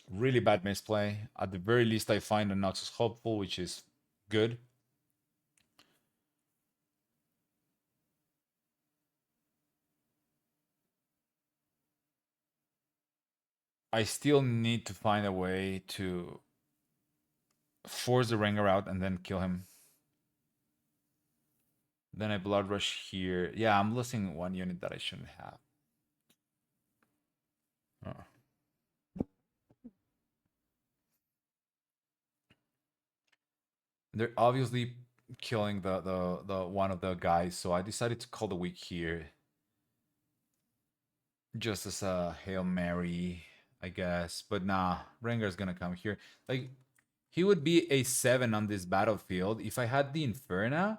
Really bad misplay. At the very least, I find a Noxus Hopeful, which is good. I still need to find a way to force the Rengar out and then kill him. Then I Blood Rush here. Yeah, I'm losing one unit that I shouldn't have. Oh. They're obviously killing the one of the guys, so I decided to call the weak here. Just as a Hail Mary, I guess. But nah, Rengar's gonna come here. Like, he would be a 7 on this battlefield. If I had the Inferna,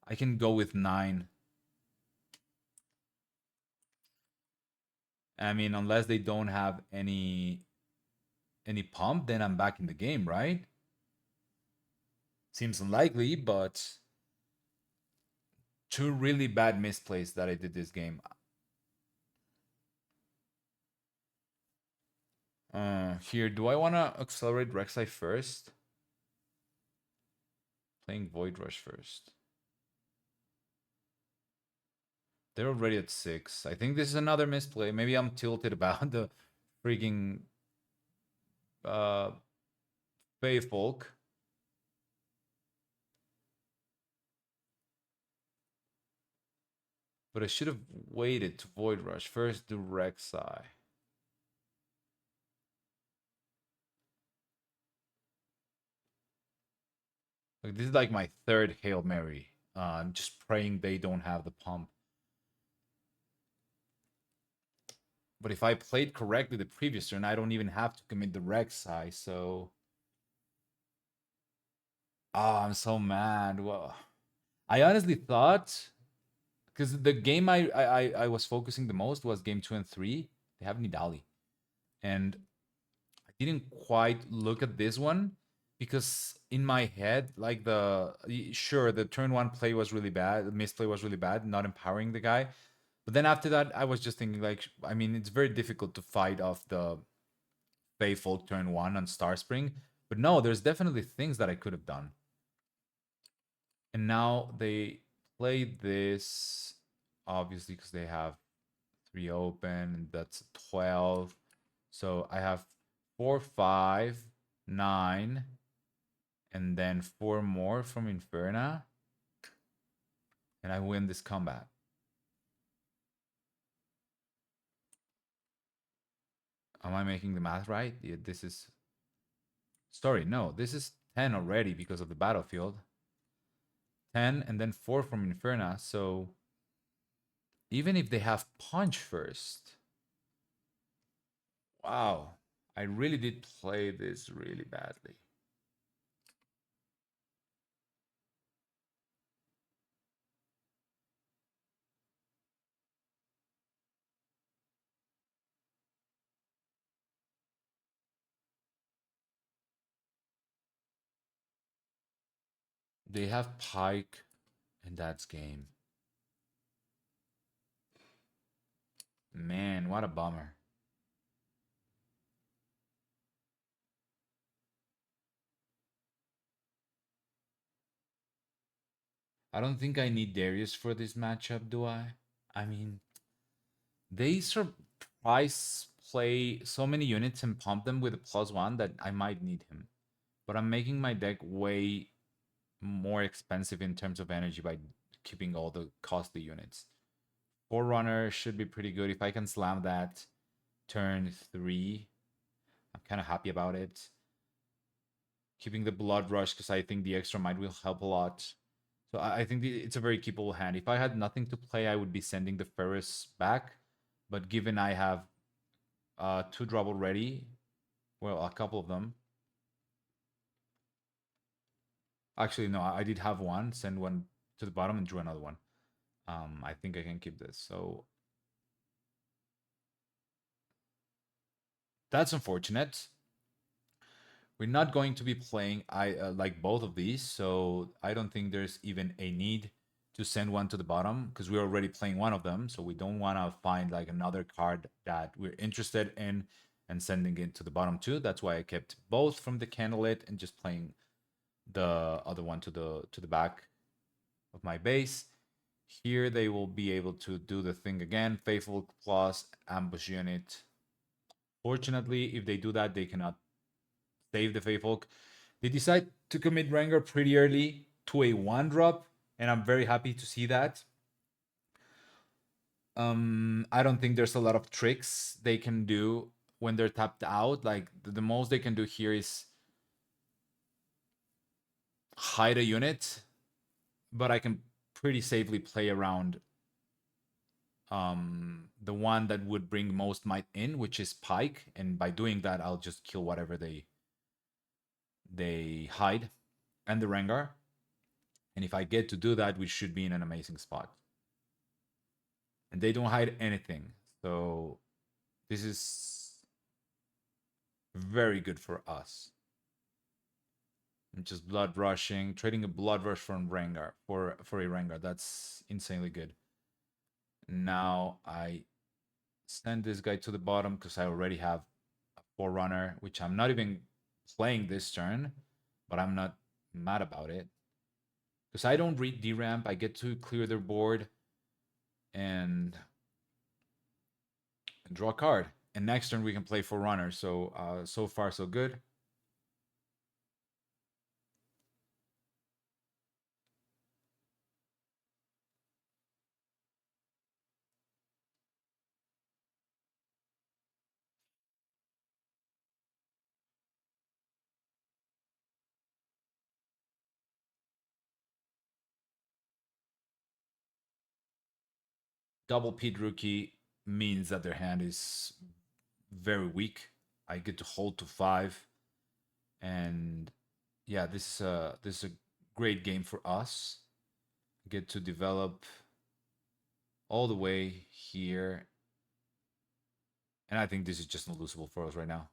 I can go with 9. I mean, unless they don't have any pump, then I'm back in the game, right? Seems unlikely, but two really bad misplays that I did this game. Here, do I want to accelerate Rek'sai first? Playing Void Rush first. They're already at 6. I think this is another misplay. Maybe I'm tilted about the freaking uh Fae Folk. But I should have waited to Void Rush. First do Rek'sai. Like, this is like my third Hail Mary. I'm just praying they don't have the pump. But if I played correctly the previous turn, I don't even have to commit the Rek'sai, so... Oh, I'm so mad. Well, I honestly thought... Because the game I was focusing the most was game 2 and 3. They have Nidali. And I didn't quite look at this one because in my head, like sure, the turn 1 play was really bad. The misplay was really bad, not empowering the guy. But then after that, I was just thinking, like, I mean, it's very difficult to fight off the Faithful turn 1 on Star Spring. But no, there's definitely things that I could have done. And now they play this, obviously, because they have 3 open, and that's 12. So I have 4, 5, 9, and then 4 more from Inferna. And I win this combat. Am I making the math right? Yeah, this is... Sorry, no, this is 10 already because of the battlefield. 10 and then 4 from Inferna. So even if they have punch first... Wow, I really did play this really badly. They have Pike, and that's game. Man, what a bummer. I don't think I need Darius for this matchup, do I? I mean, they surprise play so many units and pump them with a +1 that I might need him. but I'm making my deck way more expensive in terms of energy by keeping all the costly units. Forerunner should be pretty good. If I can slam that turn 3, I'm kind of happy about it. Keeping the Blood Rush because I think the extra might will help a lot. So I think it's a very keepable hand. If I had nothing to play, I would be sending the Ferris back. But given I have 2 drop already, well, a couple of them. Actually, no, I did have one. Send one to the bottom and drew another one. I think I can keep this. So that's unfortunate. We're not going to be playing like both of these, so I don't think there's even a need to send one to the bottom because we're already playing one of them. So we don't want to find like another card that we're interested in and sending it to the bottom too. That's why I kept both from the candlelit and just playing the other one to the back of my base. Here they will be able to do the thing again. Faithful plus ambush unit. Fortunately, if they do that, they cannot save the Faithful. They decide to commit Rengar pretty early to a 1-drop, and I'm very happy to see that. I don't think there's a lot of tricks they can do when they're tapped out. Like the most they can do here is hide a unit, but I can pretty safely play around the one that would bring most might in, which is Pike, and by doing that, I'll just kill whatever they hide and the Rengar. And if I get to do that, we should be in an amazing spot. And they don't hide anything. So this is very good for us. And just blood rushing, trading a blood rush from Rengar for a Rengar. That's insanely good. Now I send this guy to the bottom because I already have a Forerunner, which I'm not even playing this turn, but I'm not mad about it. Because I don't read D-Ramp, I get to clear their board and draw a card. And next turn we can play Forerunner. So so far so good. Double Pete rookie means that their hand is very weak. I get to hold to 5, and yeah, this is a great game for us. Get to develop all the way here, and I think this is just unlosable for us right now.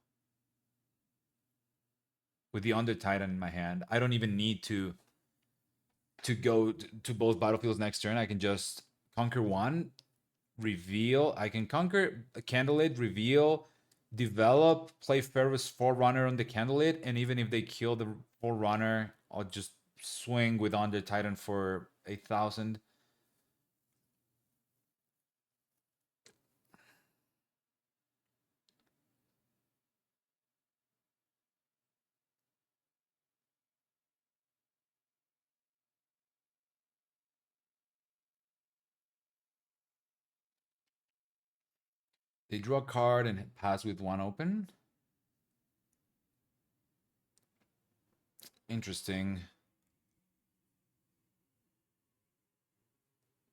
With the Under Titan in my hand, I don't even need to go to both battlefields next turn. I can just conquer one, reveal. I can conquer a Candlelit, reveal, develop, play Ferris Forerunner on the Candlelit, and even if they kill the Forerunner, I'll just swing with Under Titan for 8,000. They draw a card and pass with one open. Interesting.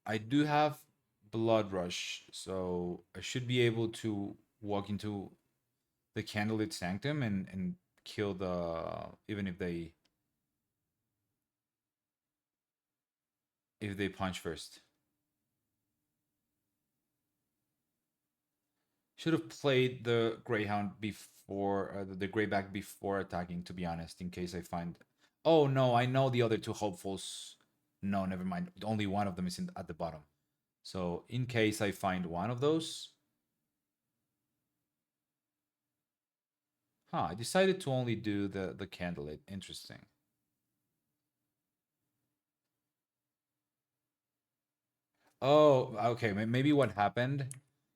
I do have Blood Rush, so I should be able to walk into the Candlelit Sanctum and kill the even if they punch first. Should have played the Greyhound before the Greyback before attacking. To be honest, in case I find. Oh no, I know the other two hopefuls. No, never mind. Only one of them is at the bottom. So in case I find one of those, I decided to only do the Candlelit. Interesting. Oh, okay. Maybe what happened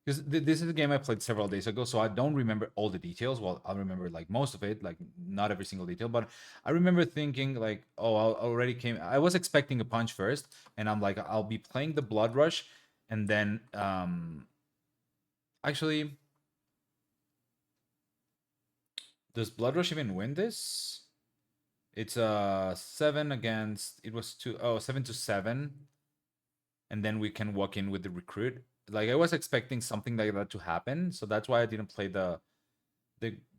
because this is a game I played several days ago, so I don't remember all the details. Well, I remember like most of it, like not every single detail, but I remember thinking like, oh, I already came. I was expecting a punch first, and I'm like, I'll be playing the Blood Rush, and then actually, does Blood Rush even win this? It's 7 against. It was 7-7, and then we can walk in with the recruit. Like I was expecting something like that to happen, so that's why I didn't play the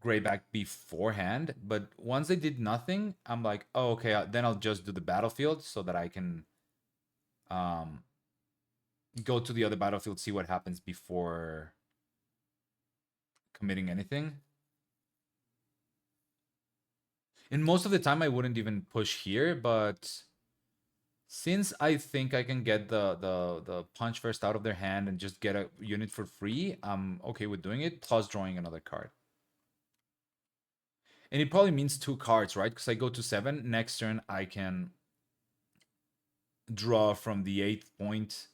grayback beforehand. But once they did nothing, I'm like, oh, okay. Then I'll just do the battlefield so that I can um, go to the other battlefield, see what happens before committing anything. And most of the time, I wouldn't even push here, but since I think I can get the punch first out of their hand and just get a unit for free, I'm okay with doing it. Plus drawing another card. And it probably means 2 cards, right? Because I go to 7. Next turn, I can draw from the 8th point,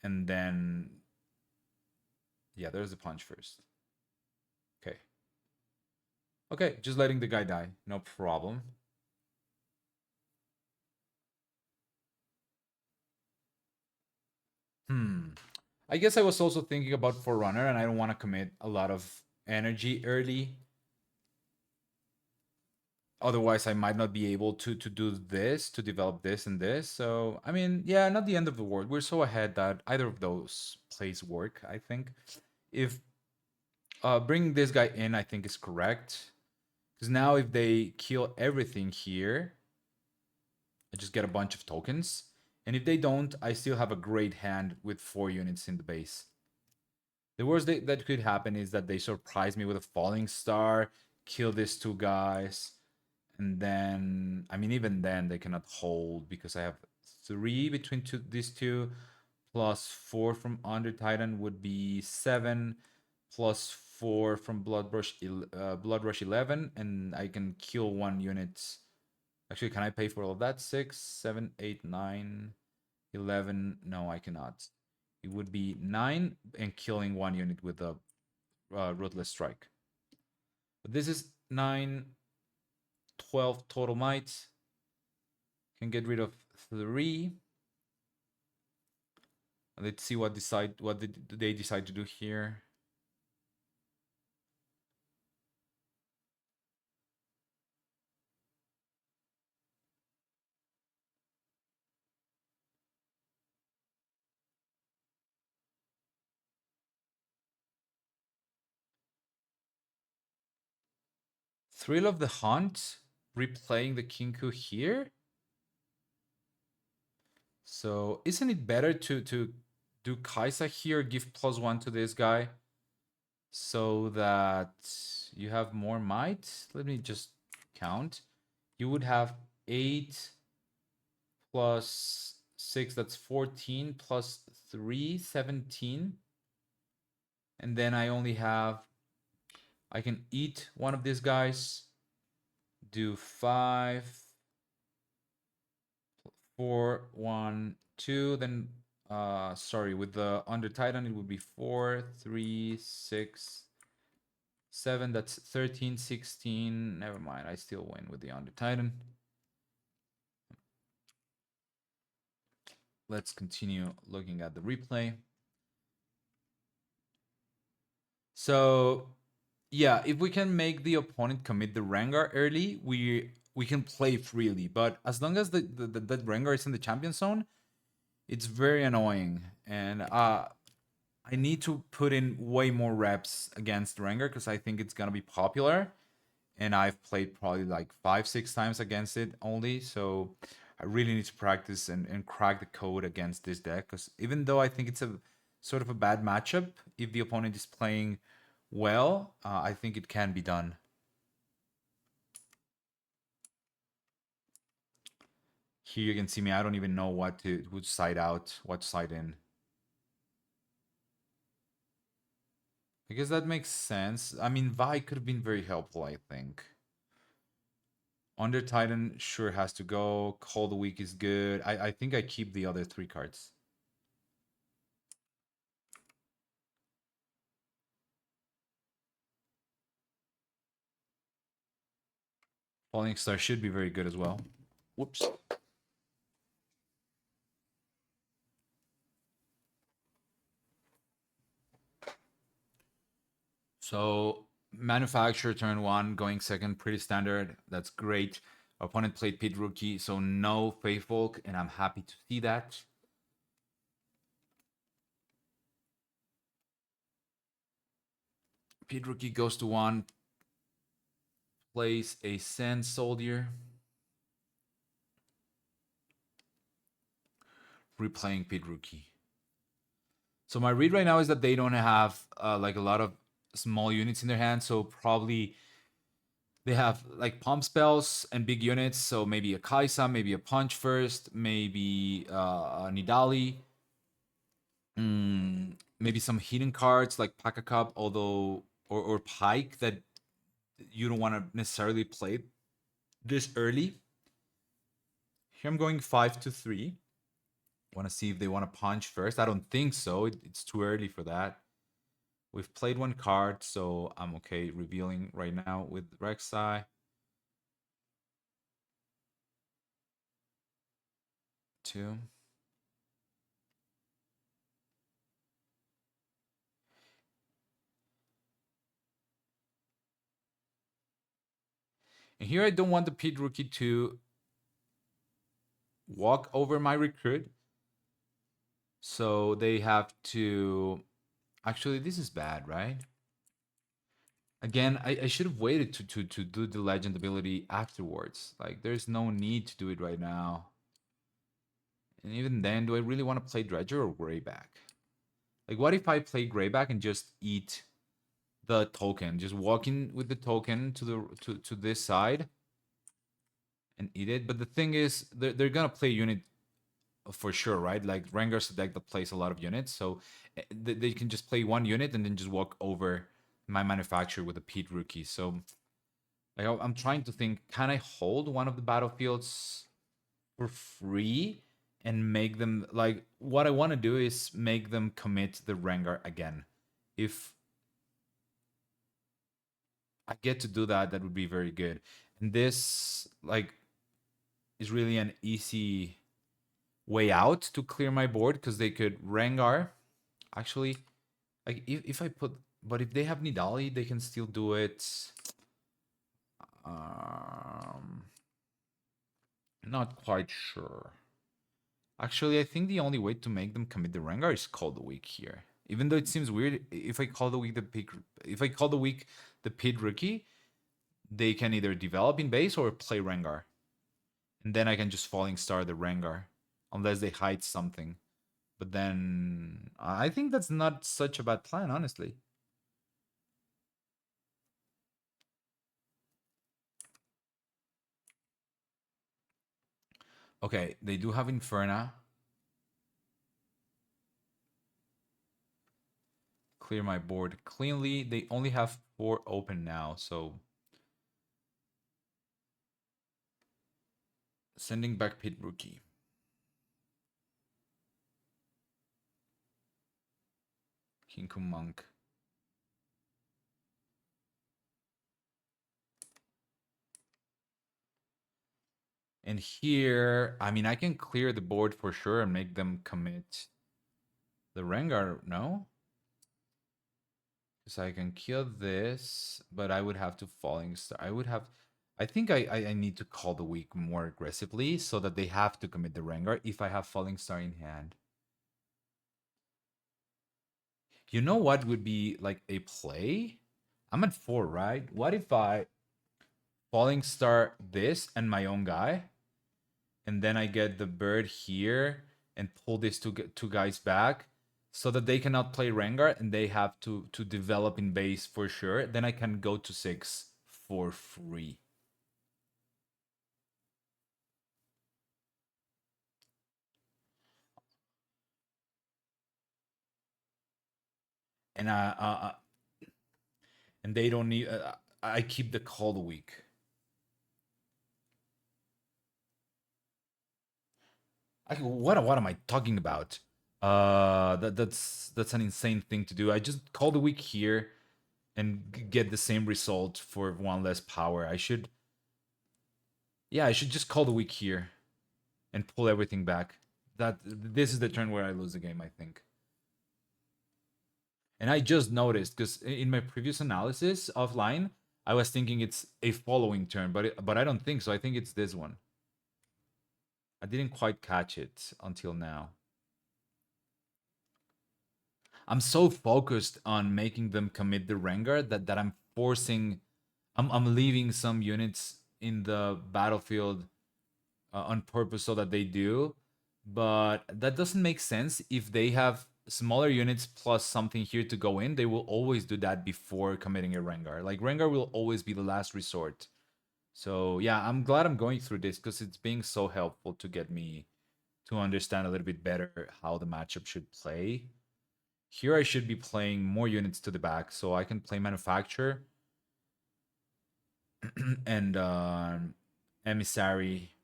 and then yeah, there's the punch first. Okay. Okay, just letting the guy die. No problem. I guess I was also thinking about Forerunner, and I don't want to commit a lot of energy early. Otherwise, I might not be able to do this, to develop this and this. So, I mean, yeah, not the end of the world. We're so ahead that either of those plays work, I think. If bringing this guy in, I think is correct. Because now if they kill everything here, I just get a bunch of tokens. And if they don't, I still have a great hand with 4 units in the base. The worst that could happen is that they surprise me with a falling star, kill these 2 guys, and then I mean even then they cannot hold because I have 3 between these two, plus 4 from Under Titan would be 7, plus 4 from Blood Rush 11, and I can kill 1 unit. Actually, can I pay for all of that? 6, 7, 8, 9, 11. No, I cannot. It would be 9 and killing 1 unit with a Ruthless Strike. But this is 9, 12 total might. Can get rid of 3. Let's see what did they decide to do here. Thrill of the Hunt, replaying the Kinku here. So isn't it better to do Kaisa here, give +1 to this guy, so that you have more might? Let me just count. You would have 8 plus 6, that's 14, plus 3, 17. And then I only have, I can eat one of these guys, do 5, 4, 1, 2. Then, sorry, with the Under Titan, it would be 4, 3, 6, 7. That's 13, 16. Never mind, I still win with the Under Titan. Let's continue looking at the replay. So, yeah, if we can make the opponent commit the Rengar early, we can play freely. But as long as the Rengar is in the champion zone, it's very annoying. And I need to put in way more reps against Rengar because I think it's gonna be popular. And I've played probably like 5, 6 times against it only. So I really need to practice and crack the code against this deck. Because even though I think it's a sort of a bad matchup, if the opponent is playing well, I think it can be done. Here you can see me. I don't even know which side out, what side in. I guess that makes sense. I mean, Vi could have been very helpful, I think. Under Titan sure has to go. Call the Week is good. I think I keep the other 3 cards. Falling Star should be very good as well. Whoops. So manufacturer turn one, going second, pretty standard. That's great. Opponent played Pit Rookie, so no Faithful, and I'm happy to see that. Pit Rookie goes to one, plays a Sand Soldier. Replaying Pit Rookie. So my read right now is that they don't have like a lot of small units in their hand, so probably they have like pump spells and big units. So maybe a Kaisa, maybe a Punch first, maybe a Nidali, maybe some hidden cards like Paka Cup, although or Pike that you don't want to necessarily play this early. Here I'm going 5-3. Want to see if they want to punch first. I don't think so. It's too early for that. We've played one card, so I'm okay revealing right now with Rek'sai. 2. And here I don't want the Pit Rookie to walk over my recruit. So they have to... Actually, this is bad, right? Again, I should have waited to do the legend ability afterwards. Like, there's no need to do it right now. And even then, do I really want to play Dredger or Greyback? Like, what if I play Greyback and just eat the token? Just walk in with the token to this side and eat it. But the thing is, they're gonna play unit for sure, right? Like Rengar's a deck that plays a lot of units, so they can just play one unit and then just walk over my manufacturer with a Pete Rookie. So like, I'm trying to think, can I hold one of the battlefields for free and make them like what I want to do is make them commit the Rengar again. If I get to do that, that would be very good. And this like is really an easy way out to clear my board because they could Rengar. Actually, like if I put, but if they have Nidali, they can still do it. Um, Not quite sure. Actually, I think the only way to make them commit the Rengar is call the week here. Even though it seems weird, if I call the week the pick, if I call the week the Pit Rookie, they can either develop in base or play Rengar, and then I can just Falling Star the Rengar, unless they hide something. But then I think that's not such a bad plan, honestly. Okay, they do have Inferna. Clear my board cleanly. They only have 4 open now, so sending back Pit Rookie. Kinku Monk. And here, I mean, I can clear the board for sure and make them commit the Rengar, no? Because I can kill this, but I would have to Falling Star. I would have... I think I need to call the week more aggressively so that they have to commit the Rengar if I have Falling Star in hand. You know what would be like a play? I'm at 4, right? What if I Falling Star this and my own guy? And then I get the bird here and pull these two guys back so that they cannot play Rengar and they have to develop in base for sure. Then I can go to 6 for free. And and they don't need. I keep the call the week. What am I talking about? That's an insane thing to do. I just call the week here and get the same result for 1 less power. I should Yeah, I should just call the week here and pull everything back. This is the turn where I lose the game, I think. And I just noticed because in my previous analysis offline, I was thinking it's a following turn, but I don't think so. I think it's this one. I didn't quite catch it until now. I'm so focused on making them commit the Rengar that I'm forcing. I'm leaving some units in the battlefield on purpose so that they do, but that doesn't make sense. If they have smaller units plus something here to go in, they will always do that before committing a Rengar. Like Rengar will always be the last resort. So yeah, I'm glad I'm going through this because it's being so helpful to get me to understand a little bit better how the matchup should play. Here I should be playing more units to the back so I can play manufacture and emissary.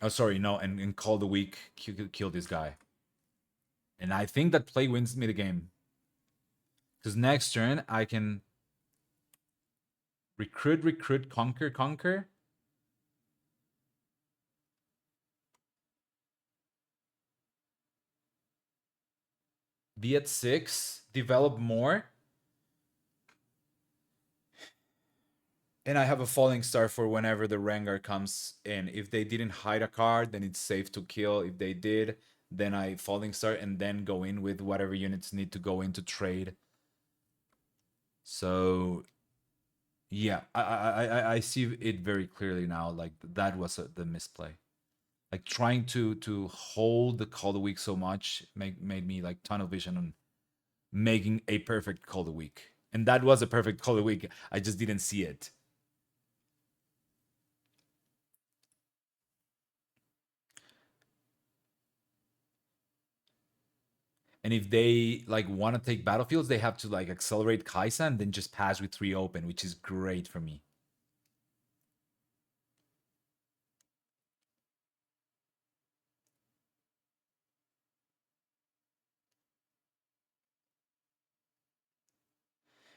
Oh, sorry, no, and call the week, kill this guy. And I think that play wins me the game. Because next turn, I can recruit, conquer. Be at 6, develop more. And I have a falling star for whenever the Rengar comes in. If they didn't hide a card, then it's safe to kill. If they did, then I falling star and then go in with whatever units need to go into trade. So yeah, I see it very clearly now. Like that was the misplay. Like trying to hold the call of the week so much made me like tunnel vision on making a perfect call of the week. And that was a perfect call of the week. I just didn't see it. And if they like want to take battlefields, they have to like accelerate Kaisa and then just pass with 3 open, which is great for me.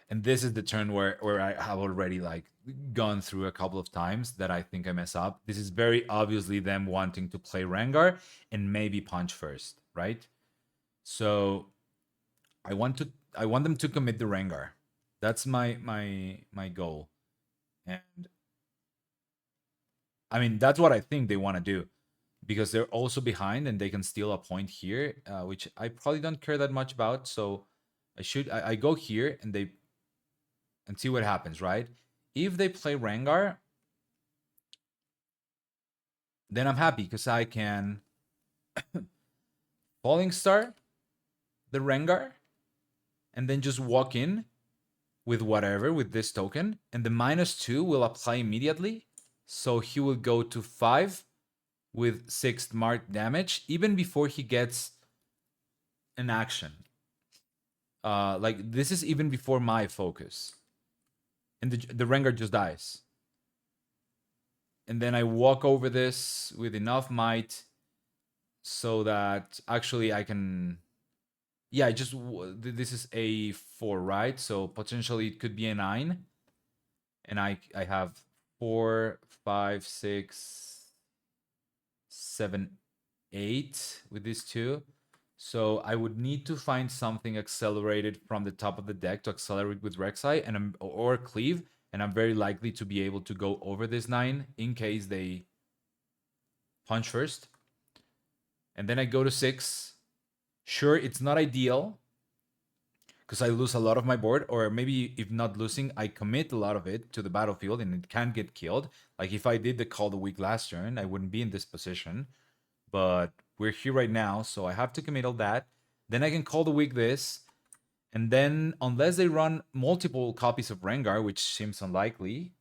And this is the turn where I have already like gone through a couple of times that I think I mess up. This is very obviously them wanting to play Rengar and maybe punch first, right? So I want them to commit the Rengar. That's my goal. And I mean that's what I think they want to do because they're also behind and they can steal a point here, which I probably don't care that much about. So I go here and they and see what happens, right? If they play Rengar, then I'm happy because I can Falling Star the Rengar and then just walk in with whatever with this token, and the -2 will apply immediately. So he will go to 5 with 6 mark damage even before he gets an action. Like this is even before my focus, and the Rengar just dies. And then I walk over this with enough might so that actually I can. Yeah, I just this is a 4, right? So potentially it could be a 9, and I have 4, 5, 6, 7, 8 with these two. So I would need to find something accelerated from the top of the deck to accelerate with Rek'Sai or Cleave, and I'm very likely to be able to go over this 9 in case they punch first. And then I go to 6. Sure, it's not ideal because I lose a lot of my board, or maybe if not losing, I commit a lot of it to the battlefield and it can get killed. Like if I did the call the week last turn, I wouldn't be in this position. But we're here right now, so I have to commit all that. Then I can call the week this, and then unless they run multiple copies of Rengar, which seems unlikely,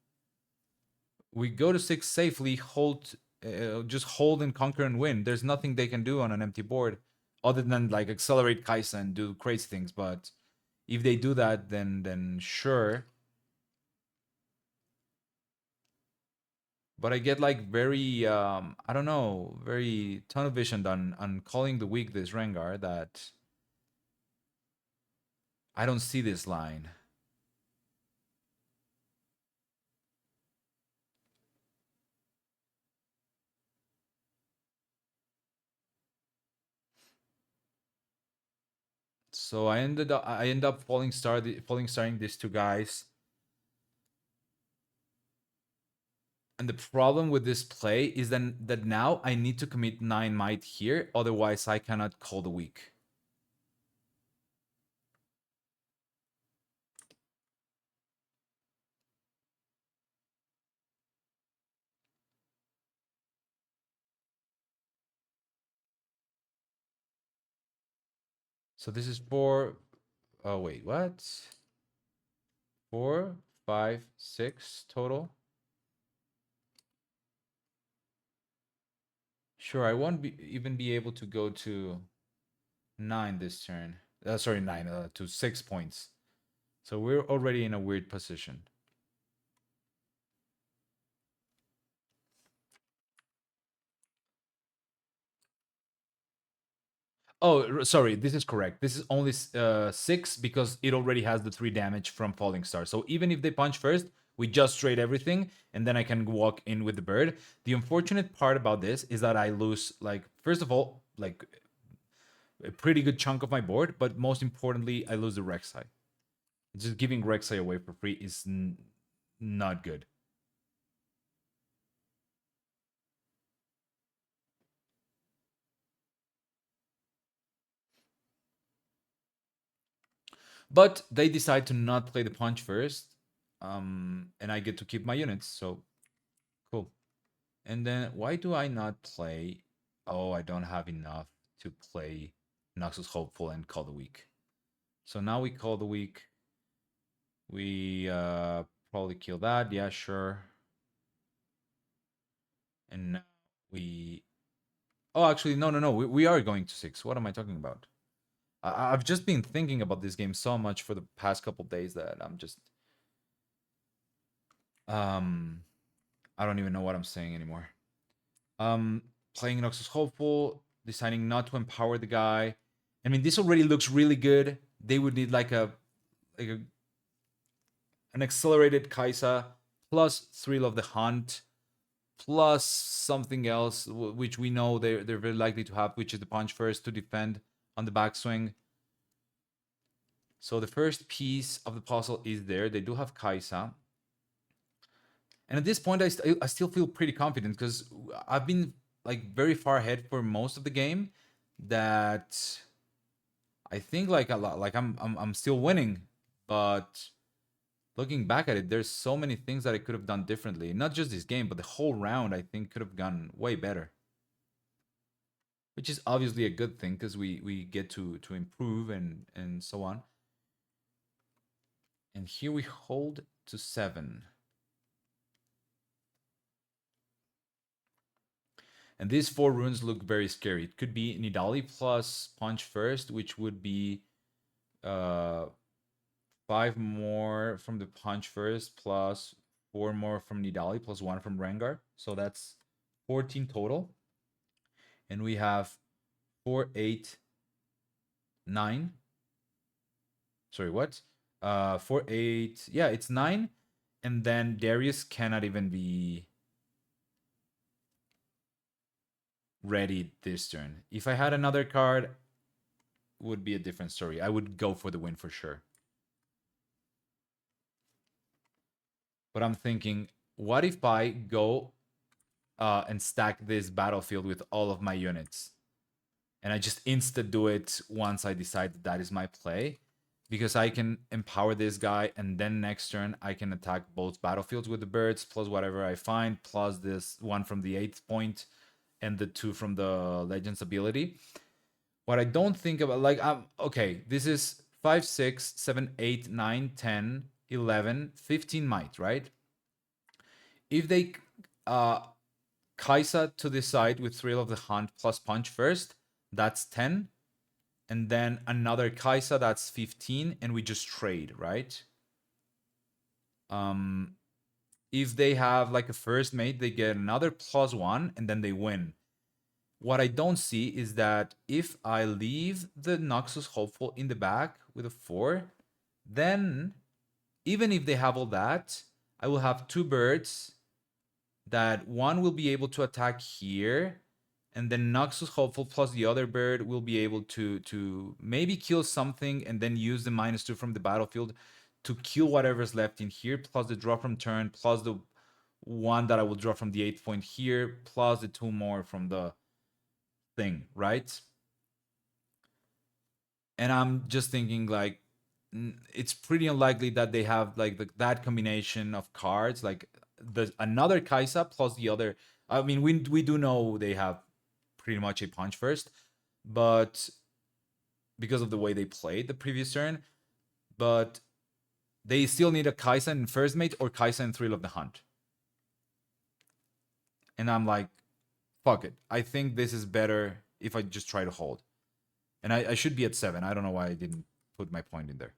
we go to 6 safely, just hold and conquer and win. There's nothing they can do on an empty board other than like accelerate Kaisa and do crazy things. But if they do that, then sure. But I get like very I don't know, very tunnel visioned on calling the weak this Rengar that I don't see this line. So I end up falling starring these two guys. And the problem with this play is then that now I need to commit 9 might here, otherwise I cannot call the week. So this is 4. Oh wait, what? 4, 5, 6 total. Sure, I won't even be able to go to 9 this turn. Sorry, 9 to 6 points. So we're already in a weird position. Oh, sorry, this is correct. This is only 6 because it already has the 3 damage from Falling Star. So even if they punch first, we just trade everything, and then I can walk in with the bird. The unfortunate part about this is that I lose, like, first of all, like, a pretty good chunk of my board, but most importantly, I lose the Rek'sai. Just giving Rek'sai away for free is not good. But they decide to not play the punch first, and I get to keep my units, so cool. And then why do I not play? Oh, I don't have enough to play Noxus Hopeful and Call the Week. So now we call the week. We probably kill that. Yeah, sure. And now we. Oh, actually, no. We are going to 6. What am I talking about? I've just been thinking about this game so much for the past couple days that I'm just um I don't even know what I'm saying anymore. Um, Playing Noxus Hopeful, deciding not to empower the guy. I mean, this already looks really good. They would need like a an accelerated Kaisa plus Thrill of the Hunt plus something else, which we know they're very likely to have, which is the punch first to defend on the backswing. So the first piece of the puzzle is there. They do have Kaisa. And at this point, I still feel pretty confident because I've been like very far ahead for most of the game. That I think like a lot, like I'm still winning, but looking back at it, there's so many things that I could have done differently. Not just this game, but the whole round I think could have gone way better. Which is obviously a good thing because we get to improve and so on. And here we hold to 7. And these 4 runes look very scary. It could be Nidali plus Punch first, which would be uh 5 more from the Punch first, plus 4 more from Nidali, plus 1 from Rengar. So that's 14 total. And we have 4, 8, 9. Sorry, what? 4, 8. Yeah, it's 9. And then Darius cannot even be ready this turn. If I had another card, would be a different story. I would go for the win for sure. But I'm thinking, what if I go and stack this battlefield with all of my units? And I just insta do it once I decide that is my play. Because I can empower this guy, and then next turn I can attack both battlefields with the birds, plus whatever I find, plus this one from the 8th point, and the 2 from the Legends ability. What I don't think about, like, okay, this is 5, 6, 7, 8, 9, 10, 11, 15 might, right? If they Kaisa to the side with Thrill of the Hunt plus Punch first, that's 10. And then another Kaisa, that's 15, and we just trade, right? If they have like a first mate, they get another +1, and then they win. What I don't see is that if I leave the Noxus Hopeful in the back with a 4, then even if they have all that, I will have 2 birds that one will be able to attack here, and then Noxus Hopeful plus the other bird will be able to maybe kill something and then use the -2 from the battlefield to kill whatever's left in here, plus the draw from turn, plus the one that I will draw from the 8th point here, plus the 2 more from the thing, right? And I'm just thinking like it's pretty unlikely that they have like that combination of cards, like the another Kaisa plus the other. I mean, we do know they have pretty much a punch first, but because of the way they played the previous turn, but they still need a Kaisa in first mate or Kaisa in Thrill of the Hunt. And I'm like, fuck it. I think this is better if I just try to hold. And I should be at 7. I don't know why I didn't put my point in there.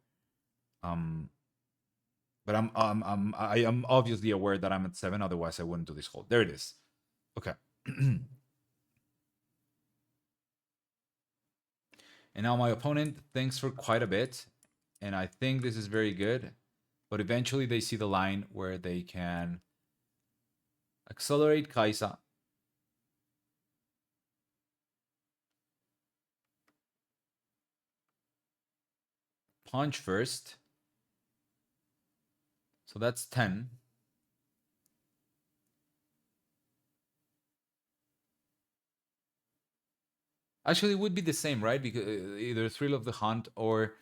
But I am obviously aware that I'm at 7. Otherwise, I wouldn't do this hold. There it is. Okay. And now my opponent thinks for quite a bit, and I think this is very good. But eventually, they see the line where they can accelerate Kaisa, punch first. So that's 10. Actually, it would be the same, right? Because either Thrill of the Hunt or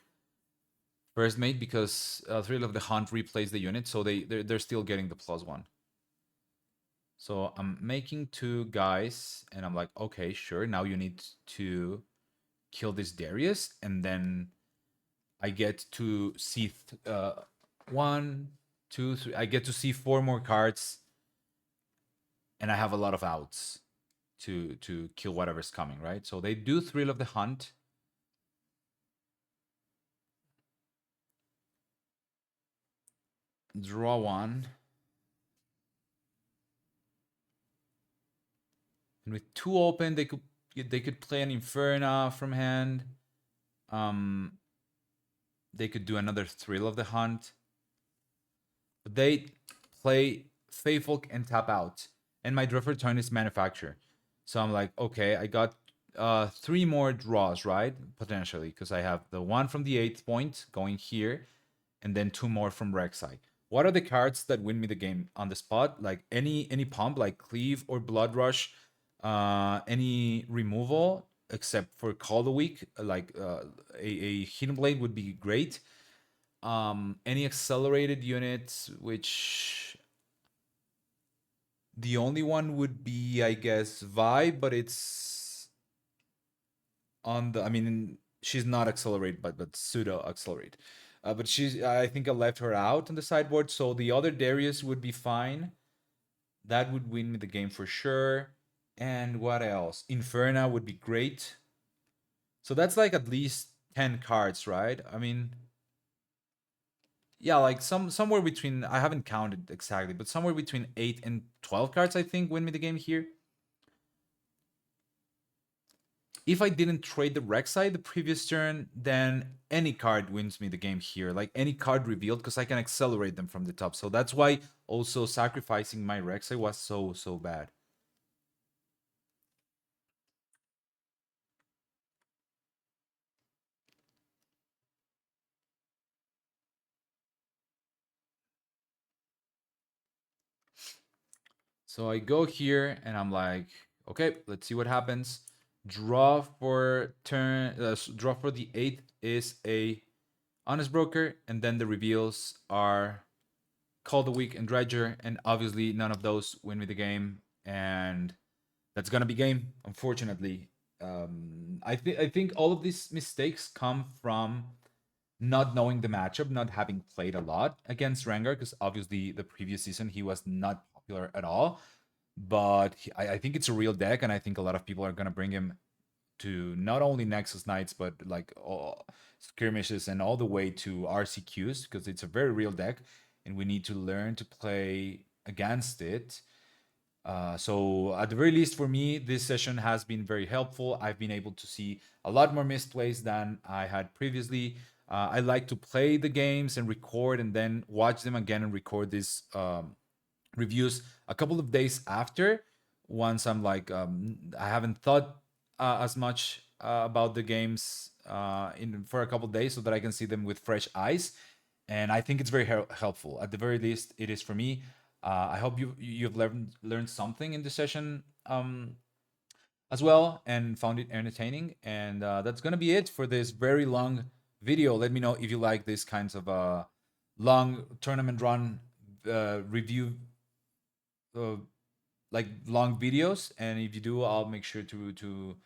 First Mate, because Thrill of the Hunt replays the unit, so they're still getting the +1. So I'm making 2 guys, and I'm like, okay, sure. Now you need to kill this Darius, and then I get to see 1, 2, 3. I get to see 4 more cards, and I have a lot of outs to kill whatever's coming, right? So they do Thrill of the Hunt. Draw 1. And with 2 open, they could play an Inferna from hand. They could do another Thrill of the Hunt. But they play Faithful and tap out. And my draw for turn is Manufacture. So I'm like, okay, I got 3 more draws, right? Potentially, because I have the one from the 8th point going here, and then 2 more from Rek'sai. What are the cards that win me the game on the spot? Like any pump, like Cleave or Blood Rush, any removal except for Call the Week, like a Hidden Blade would be great. Any accelerated units, which the only one would be, I guess, Vibe, but it's on the. I mean, she's not accelerate, but pseudo accelerate. But she's. I think I left her out on the sideboard, so the other Darius would be fine. That would win me the game for sure. And what else? Inferna would be great. So that's like at least 10 cards, right? I mean, yeah, like somewhere between, I haven't counted exactly, but somewhere between 8 and 12 cards, I think, win me the game here. If I didn't trade the Rek'Sai the previous turn, then any card wins me the game here. Like any card revealed, because I can accelerate them from the top. So that's why also sacrificing my Rek'Sai was so bad. So I go here and I'm like, okay, let's see what happens. Draw for turn. Draw for the 8th is a Honest Broker, and then the reveals are Call the Weak and Dredger, and obviously none of those win me the game, and that's gonna be game, unfortunately. I think all of these mistakes come from not knowing the matchup, not having played a lot against Rengar, because obviously the previous season he was not popular at all. But I think it's a real deck, and I think a lot of people are gonna bring him to not only Nexus Knights, but like all skirmishes and all the way to RCQs, because it's a very real deck, and we need to learn to play against it. So at the very least for me, this session has been very helpful. I've been able to see a lot more misplays than I had previously. I like to play the games and record and then watch them again and record these reviews a couple of days after, once I'm like I haven't thought as much about the games in for a couple days, so that I can see them with fresh eyes. And I think it's very helpful. At the very least, it is for me. I hope you've learned something in this session as well, and found it entertaining. And that's gonna be it for this very long video. Let me know if you like these kinds of long tournament run review, uh, like long videos. And if you do, I'll make sure to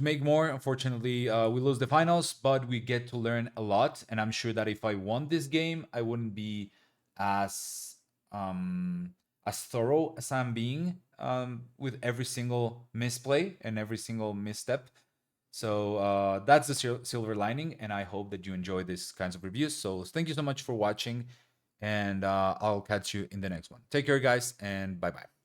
make more. Unfortunately, we lose the finals, but we get to learn a lot. And I'm sure that if I won this game, I wouldn't be as as thorough as I'm being with every single misplay and every single misstep. So that's the silver lining, and I hope that you enjoy these kinds of reviews. So thank you so much for watching, and I'll catch you in the next one. Take care, guys, and bye bye.